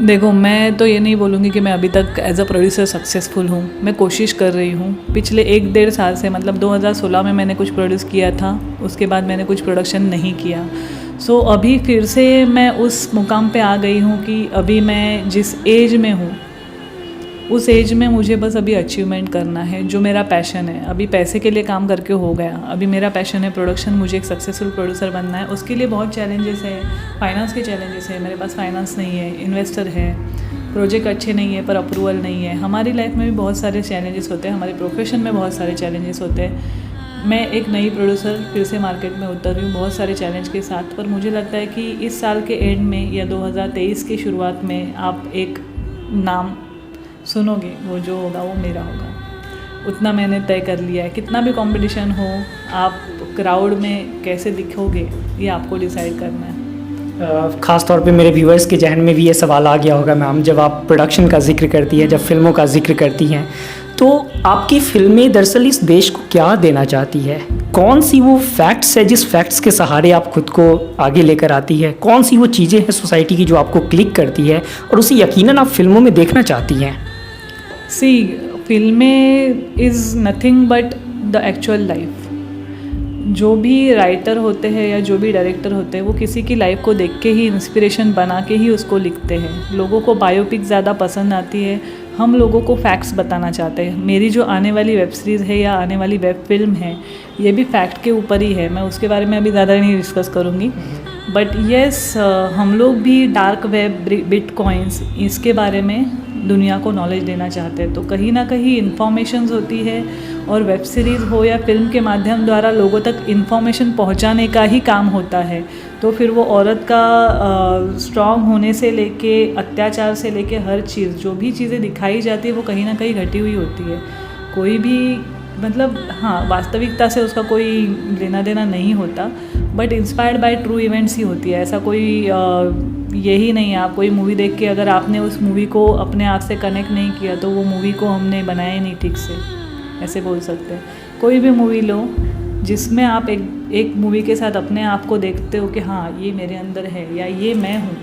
देखो, मैं तो ये नहीं बोलूँगी कि मैं अभी तक एज अ प्रोड्यूसर सक्सेसफुल हूँ। मैं कोशिश कर रही हूँ। पिछले 1-1.5 साल से, मतलब 2016 में मैंने कुछ प्रोड्यूस किया था, उसके बाद मैंने कुछ प्रोडक्शन नहीं किया। सो अभी फिर से मैं उस मुकाम पे आ गई हूँ कि अभी मैं जिस एज में हूँ, उस एज में मुझे बस अभी अचीवमेंट करना है, जो मेरा पैशन है। अभी पैसे के लिए काम करके हो गया, अभी मेरा पैशन है प्रोडक्शन, मुझे एक सक्सेसफुल प्रोड्यूसर बनना है। उसके लिए बहुत चैलेंजेस है, फाइनेंस के चैलेंजेस है, मेरे पास फाइनेंस नहीं है, इन्वेस्टर है, प्रोजेक्ट अच्छे नहीं है पर अप्रूवल नहीं है। हमारी लाइफ में भी बहुत सारे चैलेंजेस होते हैं, हमारे प्रोफेशन में बहुत सारे चैलेंजेस होते हैं। मैं एक नई प्रोड्यूसर फिर से मार्केट में उतर रही हूँ बहुत सारे चैलेंज के साथ, पर मुझे लगता है कि इस साल के एंड में या 2023 की शुरुआत में आप एक नाम सुनोगे, वो जो होगा वो मेरा होगा। उतना मैंने तय कर लिया है। कितना भी कंपटीशन हो, आप क्राउड में कैसे दिखोगे ये आपको डिसाइड करना है। ख़ास तौर पे मेरे व्यूअर्स के जहन में भी ये सवाल आ गया होगा मैम, जब आप प्रोडक्शन का जिक्र करती हैं, जब फिल्मों का जिक्र करती हैं, तो आपकी फिल्में दरअसल इस देश को क्या देना चाहती है? कौन सी वो फैक्ट्स है जिस फैक्ट्स के सहारे आप खुद को आगे लेकर आती है? कौन सी वो चीज़ें हैं सोसाइटी की जो आपको क्लिक करती है और उसे यकीनन आप फिल्मों में देखना चाहती हैं? सी, फिल्में is nothing but the actual life. जो भी राइटर होते हैं या जो भी डायरेक्टर होते हैं, वो किसी की लाइफ को देख के ही इंस्पिरेशन बना के ही उसको लिखते हैं। लोगों को बायोपिक ज़्यादा पसंद आती है, हम लोगों को फैक्ट्स बताना चाहते हैं। मेरी जो आने वाली वेब सीरीज़ है या आने वाली वेब फिल्म है, ये भी फैक्ट के ऊपर ही है। मैं उसके बारे में अभी ज़्यादा नहीं डिस्कस करूँगी, बट येस, हम लोग भी डार्क वेब, बिटकॉइंस, इसके बारे में दुनिया को नॉलेज देना चाहते हैं। तो कहीं ना कहीं इन्फॉर्मेशंस होती है, और वेब सीरीज़ हो या फिल्म के माध्यम द्वारा लोगों तक इन्फॉर्मेशन पहुंचाने का ही काम होता है। तो फिर वो औरत का स्ट्रॉन्ग होने से लेके अत्याचार से लेके हर चीज़, जो भी चीज़ें दिखाई जाती है वो कहीं ना कहीं घटी हुई होती है। कोई भी, मतलब हाँ, वास्तविकता से उसका कोई लेना देना नहीं होता, but inspired by true events ही होती है। ऐसा कोई यही नहीं है। आप कोई मूवी देख के अगर आपने उस मूवी को अपने आप से कनेक्ट नहीं किया तो वो मूवी को हमने बनाया ही नहीं ठीक से, ऐसे बोल सकते हैं। कोई भी मूवी लो जिसमें आप एक मूवी के साथ अपने आप को देखते हो कि हाँ ये मेरे अंदर है या ये मैं हूँ,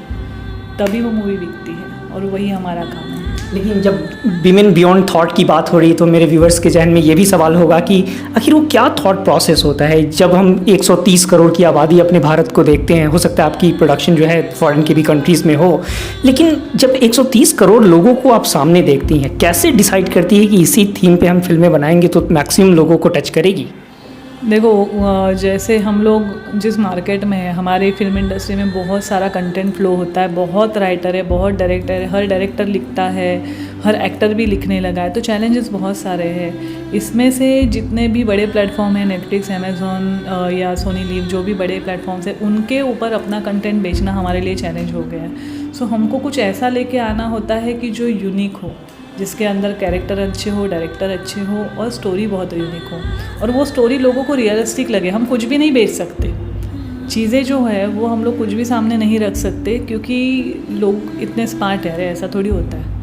तभी वो मूवी बिकती है, और वही हमारा काम है। लेकिन जब विमेन बियॉन्ड थॉट की बात हो रही है तो मेरे व्यूअर्स के जहन में ये भी सवाल होगा कि आखिर वो क्या थॉट प्रोसेस होता है जब हम 130 करोड़ की आबादी अपने भारत को देखते हैं। हो सकता है आपकी प्रोडक्शन जो है फॉरेन की भी कंट्रीज़ में हो, लेकिन जब 130 करोड़ लोगों को आप सामने देखती हैं, कैसे डिसाइड करती है कि इसी थीम पे हम फिल्में बनाएंगे तो मैक्सिमम लोगों को टच करेगी? देखो, जैसे हम लोग जिस मार्केट में है, हमारी फिल्म इंडस्ट्री में बहुत सारा कंटेंट फ्लो होता है, बहुत राइटर है, बहुत डायरेक्टर है, हर डायरेक्टर लिखता है, हर एक्टर भी लिखने लगा है, तो चैलेंजेस बहुत सारे हैं। इसमें से जितने भी बड़े प्लेटफॉर्म हैं, नेटफ्लिक्स, अमेज़ॉन या सोनी लिव, जो भी बड़े प्लेटफॉर्म्स हैं, उनके ऊपर अपना कंटेंट बेचना हमारे लिए चैलेंज हो गया है। सो हमको कुछ ऐसा लेके आना होता है कि जो यूनिक हो, जिसके अंदर कैरेक्टर अच्छे हो, डायरेक्टर अच्छे हो और स्टोरी बहुत यूनिक हो, और वो स्टोरी लोगों को रियलिस्टिक लगे। हम कुछ भी नहीं बेच सकते, चीज़ें जो है वो हम लोग कुछ भी सामने नहीं रख सकते, क्योंकि लोग इतने स्मार्ट है, ऐसा थोड़ी होता है।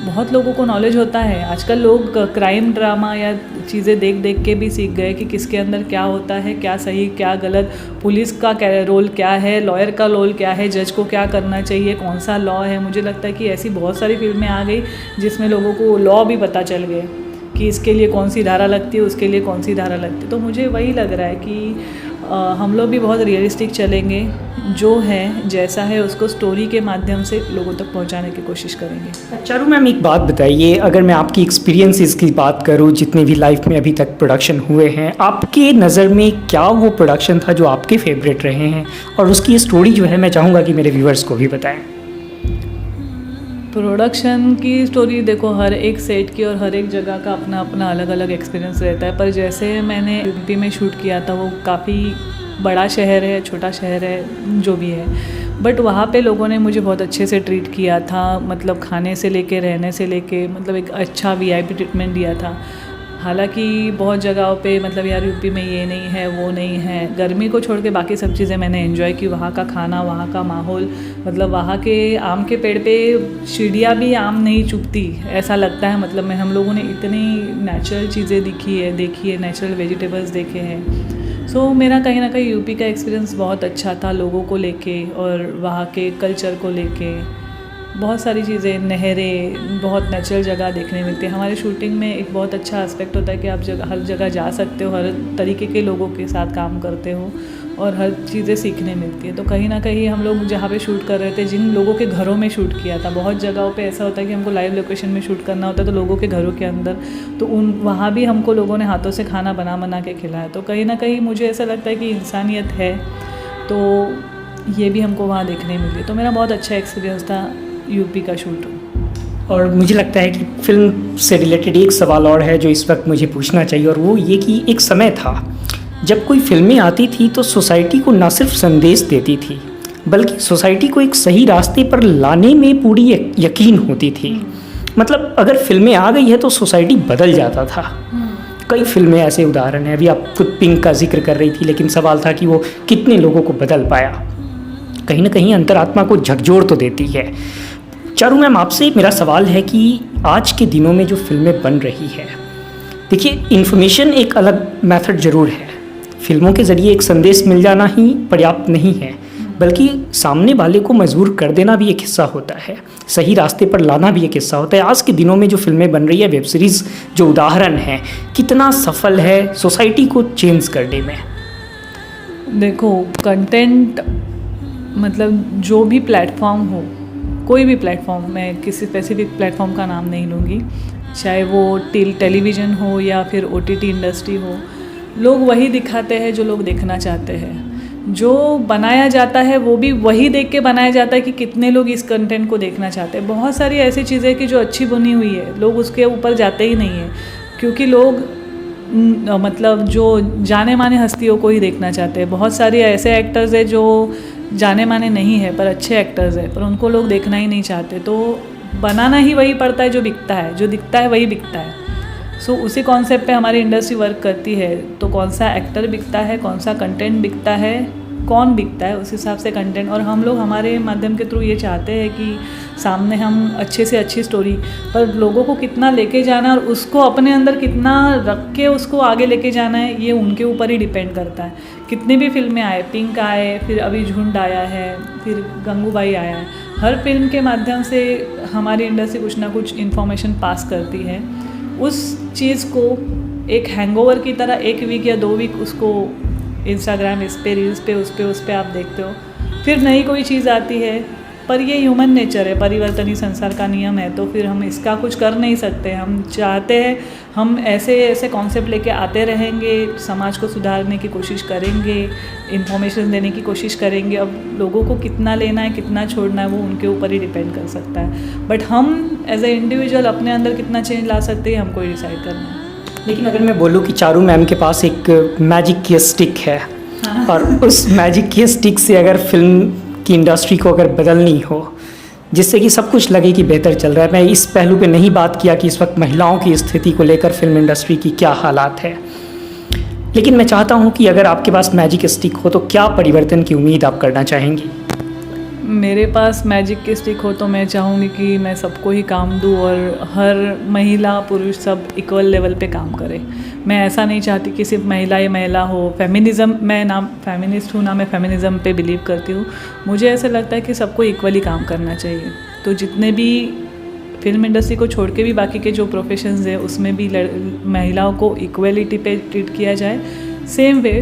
बहुत लोगों को नॉलेज होता है। आजकल लोग क्राइम ड्रामा या चीज़ें देख देख के भी सीख गए कि किसके अंदर क्या होता है, क्या सही क्या गलत, पुलिस का रोल क्या है, लॉयर का रोल क्या है, जज को क्या करना चाहिए, कौन सा लॉ है। मुझे लगता है कि ऐसी बहुत सारी फिल्में आ गई जिसमें लोगों को लॉ भी पता चल गए कि इसके लिए कौन सी धारा लगती है, उसके लिए कौन सी धारा लगती है। तो मुझे वही लग रहा है कि हम लोग भी बहुत रियलिस्टिक चलेंगे, जो है जैसा है उसको स्टोरी के माध्यम से लोगों तक पहुंचाने की कोशिश करेंगे। चारू मैम, एक बात बताइए, अगर मैं आपकी एक्सपीरियंसेस की बात करूं, जितने भी लाइफ में अभी तक प्रोडक्शन हुए हैं, आपके नज़र में क्या वो प्रोडक्शन था जो आपके फेवरेट रहे हैं, और उसकी स्टोरी जो है मैं चाहूँगा कि मेरे व्यूअर्स को भी बताएं। प्रोडक्शन की स्टोरी देखो, हर एक सेट की और हर एक जगह का अपना अपना अलग अलग एक्सपीरियंस रहता है। पर जैसे मैंने यूपी में शूट किया था, वो काफ़ी बड़ा शहर है, छोटा शहर है, जो भी है, बट वहाँ पे लोगों ने मुझे बहुत अच्छे से ट्रीट किया था, मतलब खाने से लेके रहने से लेके, मतलब एक अच्छा VIP ट्रीटमेंट दिया था। हालांकि बहुत जगहों पे मतलब यार यूपी में ये नहीं है वो नहीं है, गर्मी को छोड़ के बाकी सब चीज़ें मैंने एंजॉय की। वहाँ का खाना, वहाँ का माहौल, मतलब वहाँ के आम के पेड़ पे चिड़िया भी आम नहीं चुभती ऐसा लगता है। मतलब मैं हम लोगों ने इतनी नेचुरल चीज़ें देखी है, नेचुरल वेजिटेबल्स देखे हैं। सो मेरा कहीं ना कहीं यूपी का एक्सपीरियंस बहुत अच्छा था, लोगों को लेके और वहाँ के कल्चर को लेके। बहुत सारी चीज़ें, नहरें, बहुत नेचुरल जगह देखने मिलती है। हमारे शूटिंग में एक बहुत अच्छा एस्पेक्ट होता है कि आप हर जगह जा सकते हो, हर तरीके के लोगों के साथ काम करते हो और हर चीज़ें सीखने मिलती है। तो कहीं ना कहीं हम लोग जहाँ पे शूट कर रहे थे, जिन लोगों के घरों में शूट किया था, बहुत जगहों पे ऐसा होता है कि हमको लाइव लोकेशन में शूट करना होता है तो लोगों के घरों के अंदर, तो वहाँ भी हमको लोगों ने हाथों से खाना बना के खिलाया। तो कहीं ना कहीं मुझे ऐसा लगता है कि इंसानियत है, तो ये भी हमको वहाँ देखने मिली। तो मेरा बहुत अच्छा एक्सपीरियंस था यूपी का शूट। और मुझे लगता है कि फिल्म से रिलेटेड एक सवाल और है जो इस वक्त मुझे पूछना चाहिए, और वो ये कि एक समय था जब कोई फिल्में आती थी तो सोसाइटी को ना सिर्फ संदेश देती थी बल्कि सोसाइटी को एक सही रास्ते पर लाने में पूरी यकीन होती थी। मतलब अगर फिल्में आ गई है तो सोसाइटी बदल जाता था। कई फिल्में ऐसे उदाहरण हैं, अभी आप खुद पिंक का जिक्र कर रही थी, लेकिन सवाल था कि वो कितने लोगों को बदल पाया। कहीं ना कहीं अंतरात्मा को झकझोर तो देती है। चारू मैम, आपसे मेरा सवाल है कि आज के दिनों में जो फिल्में बन रही है, देखिए इन्फॉर्मेशन एक अलग मेथड ज़रूर है, फिल्मों के ज़रिए एक संदेश मिल जाना ही पर्याप्त नहीं है, बल्कि सामने वाले को मजबूर कर देना भी एक हिस्सा होता है, सही रास्ते पर लाना भी एक हिस्सा होता है। आज के दिनों में जो फिल्में बन रही है, वेब सीरीज़ जो उदाहरण है, कितना सफल है सोसाइटी को चेंज करने में? देखो, कंटेंट मतलब जो भी प्लेटफॉर्म हो, कोई भी प्लेटफॉर्म, मैं किसी स्पेसिफिक प्लेटफॉर्म का नाम नहीं लूँगी, चाहे वो टेलीविज़न हो या फिर OTT इंडस्ट्री हो, लोग वही दिखाते हैं जो लोग देखना चाहते हैं। जो बनाया जाता है वो भी वही देख के बनाया जाता है कि कितने लोग इस कंटेंट को देखना चाहते हैं। बहुत सारी ऐसी चीज़ें कि जो अच्छी बनी हुई है, लोग उसके ऊपर जाते ही नहीं हैं, क्योंकि लोग मतलब जो जाने माने हस्तियों को ही देखना चाहते हैं। बहुत सारे ऐसे एक्टर्स हैं जो जाने माने नहीं है पर अच्छे एक्टर्स हैं, पर उनको लोग देखना ही नहीं चाहते। तो बनाना ही वही पड़ता है जो बिकता है, जो दिखता है वही बिकता है। सो उसी कॉन्सेप्ट पे हमारी इंडस्ट्री वर्क करती है। तो कौन सा एक्टर बिकता है, कौन सा कंटेंट बिकता है, कौन बिकता है, उस हिसाब से कंटेंट। और हम लोग हमारे माध्यम के थ्रू ये चाहते हैं कि सामने हम अच्छे से अच्छी स्टोरी, पर लोगों को कितना लेके जाना और उसको अपने अंदर कितना रख के उसको आगे लेके जाना है, ये उनके ऊपर ही डिपेंड करता है। कितनी भी फिल्में आए, पिंक आए, फिर अभी झुंड आया है, फिर गंगूबाई आया है, हर फिल्म के माध्यम से हमारी इंडस्ट्री कुछ ना कुछ इन्फॉर्मेशन पास करती है। उस चीज़ को एक हैंगओवर की तरह 1 वीक या 2 वीक उसको इंस्टाग्राम, इस पे रील्स पे, उस पे आप देखते हो, फिर नई कोई चीज़ आती है। पर ये ह्यूमन नेचर है, परिवर्तनीय संसार का नियम है, तो फिर हम इसका कुछ कर नहीं सकते। हम चाहते हैं हम ऐसे कॉन्सेप्ट लेके आते रहेंगे, समाज को सुधारने की कोशिश करेंगे, इन्फॉर्मेशन देने की कोशिश करेंगे। अब लोगों को कितना लेना है, कितना छोड़ना है, वो उनके ऊपर ही डिपेंड कर सकता है। बट हम एज ए इंडिविजुअल अपने अंदर कितना चेंज ला सकते हैं, हमको ही डिसाइड करना है। लेकिन अगर मैं बोलूँ कि चारू मैम के पास एक मैजिक की स्टिक है, और उस मैजिक की स्टिक से अगर फिल्म की इंडस्ट्री को अगर बदलनी हो, जिससे कि सब कुछ लगे कि बेहतर चल रहा है। मैं इस पहलू पे नहीं बात किया कि इस वक्त महिलाओं की स्थिति को लेकर फिल्म इंडस्ट्री की क्या हालात है, लेकिन मैं चाहता हूँ कि अगर आपके पास मैजिक स्टिक हो तो क्या परिवर्तन की उम्मीद आप करना चाहेंगी? मेरे पास मैजिक की स्टिक हो तो मैं चाहूँगी कि मैं सबको ही काम दूँ और हर महिला पुरुष सब इक्वल लेवल पे काम करे। मैं ऐसा नहीं चाहती कि सिर्फ महिला ही महिला हो। फेमिनिज़म, मैं ना फेमिनिस्ट हूँ ना मैं फेमिनिज़म पे बिलीव करती हूँ। मुझे ऐसा लगता है कि सबको इक्वली काम करना चाहिए। तो जितने भी फिल्म इंडस्ट्री को छोड़ के भी बाकी के जो प्रोफेशंस है उसमें भी महिलाओं को इक्वलिटी पे ट्रीट किया जाए, सेम वे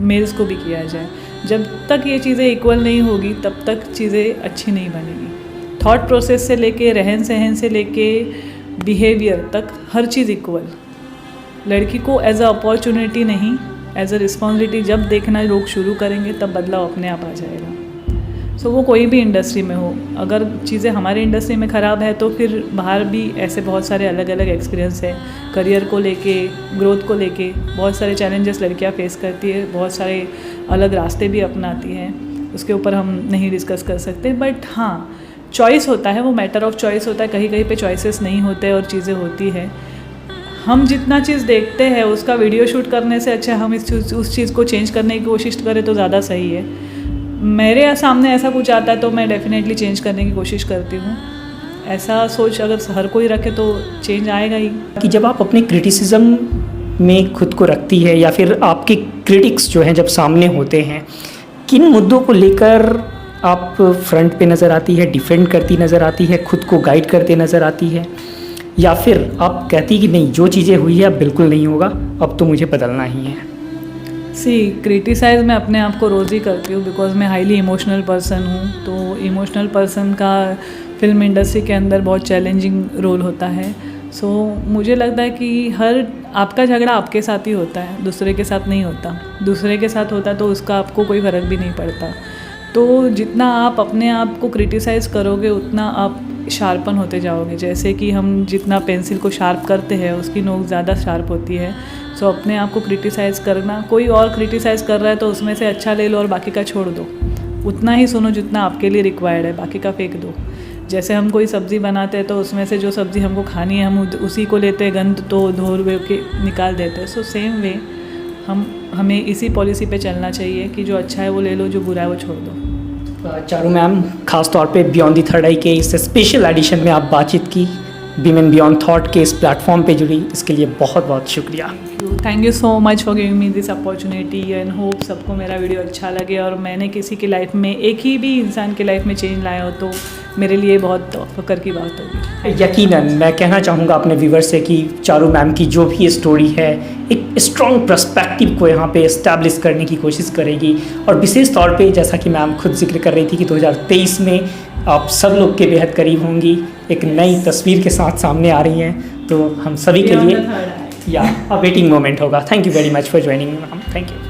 मेल्स को भी किया जाए। जब तक ये चीज़ें इक्वल नहीं होगी तब तक चीज़ें अच्छी नहीं बनेगी। थॉट प्रोसेस से लेके रहन सहन से लेके बिहेवियर तक हर चीज़ इक्वल। लड़की को एज अ अपॉर्चुनिटी नहीं, एज अ रिस्पॉन्सिबिलिटी जब देखना लोग शुरू करेंगे तब बदलाव अपने आप आ जाएगा। सो वो कोई भी इंडस्ट्री में हो, अगर चीज़ें हमारी इंडस्ट्री में ख़राब है तो फिर बाहर भी ऐसे बहुत सारे अलग अलग एक्सपीरियंस है। करियर को लेके, ग्रोथ को लेके बहुत सारे चैलेंजेस लड़कियां फेस करती है, बहुत सारे अलग रास्ते भी अपनाती हैं। उसके ऊपर हम नहीं डिस्कस कर सकते। बट हाँ, चॉइस होता है, वो मैटर ऑफ चॉइस होता है। कहीं कहीं पे चॉइसेस नहीं होते और चीज़ें होती है। हम जितना चीज़ देखते हैं उसका वीडियो शूट करने से अच्छा हम उस चीज़ को चेंज करने की कोशिश करें तो ज़्यादा सही है। मेरे सामने ऐसा कुछ आता है तो मैं डेफिनेटली चेंज करने की कोशिश करती हूँ। ऐसा सोच अगर हर कोई रखे तो चेंज आएगा ही। कि जब आप अपने क्रिटिसिज्म में खुद को रखती है या फिर आपके क्रिटिक्स जो हैं जब सामने होते हैं, किन मुद्दों को लेकर आप फ्रंट पे नज़र आती है, डिफेंड करती नज़र आती है, खुद को गाइड करते नज़र आती है, या फिर आप कहती कि नहीं जो चीज़ें हुई है अब बिल्कुल नहीं होगा, अब तो मुझे बदलना ही है? क्रिटिसाइज़ मैं अपने आप को रोज़ ही करती हूँ बिकॉज मैं हाईली इमोशनल पर्सन हूँ। तो इमोशनल पर्सन का फिल्म इंडस्ट्री के अंदर बहुत चैलेंजिंग रोल होता है। मुझे लगता है कि आपका झगड़ा आपके साथ ही होता है, दूसरे के साथ नहीं होता। दूसरे के साथ होता तो उसका आपको कोई फ़र्क भी नहीं पड़ता। तो जितना आप अपने आप को क्रिटिसाइज़ करोगे उतना आप शार्पन होते जाओगे। जैसे कि हम जितना पेंसिल को शार्प करते हैं उसकी नोक ज़्यादा शार्प होती है। अपने आप को क्रिटिसाइज़ करना, कोई और क्रिटिसाइज़ कर रहा है तो उसमें से अच्छा ले लो और बाकी का छोड़ दो। उतना ही सुनो जितना आपके लिए रिक्वायर्ड है, बाकी का फेंक दो। जैसे हम कोई सब्ज़ी बनाते हैं तो उसमें से जो सब्ज़ी हमको खानी है हम उसी को लेते हैं, गंद तो धो के निकाल देते हैं। सेम वे हमें इसी पॉलिसी पे चलना चाहिए कि जो अच्छा है वो ले लो, जो बुरा है वो छोड़ दो। चारू मैम, ख़ास तौर पे बियॉन्ड द थर्ड आई के इस स्पेशल एडिशन में आप बातचीत की, विमेन बियॉन्ड थॉट के इस प्लेटफॉर्म पे जुड़ी, इसके लिए बहुत बहुत शुक्रिया। Thank you so much for giving me this opportunity and hope सबको मेरा वीडियो अच्छा लगे और मैंने किसी की लाइफ में, एक ही भी इंसान की लाइफ में चेंज लाया हो तो मेरे लिए बहुत फ़ख्र की बात होगी। यकीनन मैं कहना चाहूँगा अपने व्यूवर से कि चारू मैम की जो भी स्टोरी है एक स्ट्रॉन्ग पर्सपेक्टिव को यहाँ पे इस्टेब्लिश करने की कोशिश करेगी। और विशेष तौर पे जैसा कि मैम खुद जिक्र कर रही थी कि 2023 में आप सब लोग के बेहद करीब होंगी, एक नई तस्वीर के साथ सामने आ रही हैं, तो हम सभी के लिए या अ वेटिंग मोमेंट होगा। Thank you very much for joining ma'am. Thank you.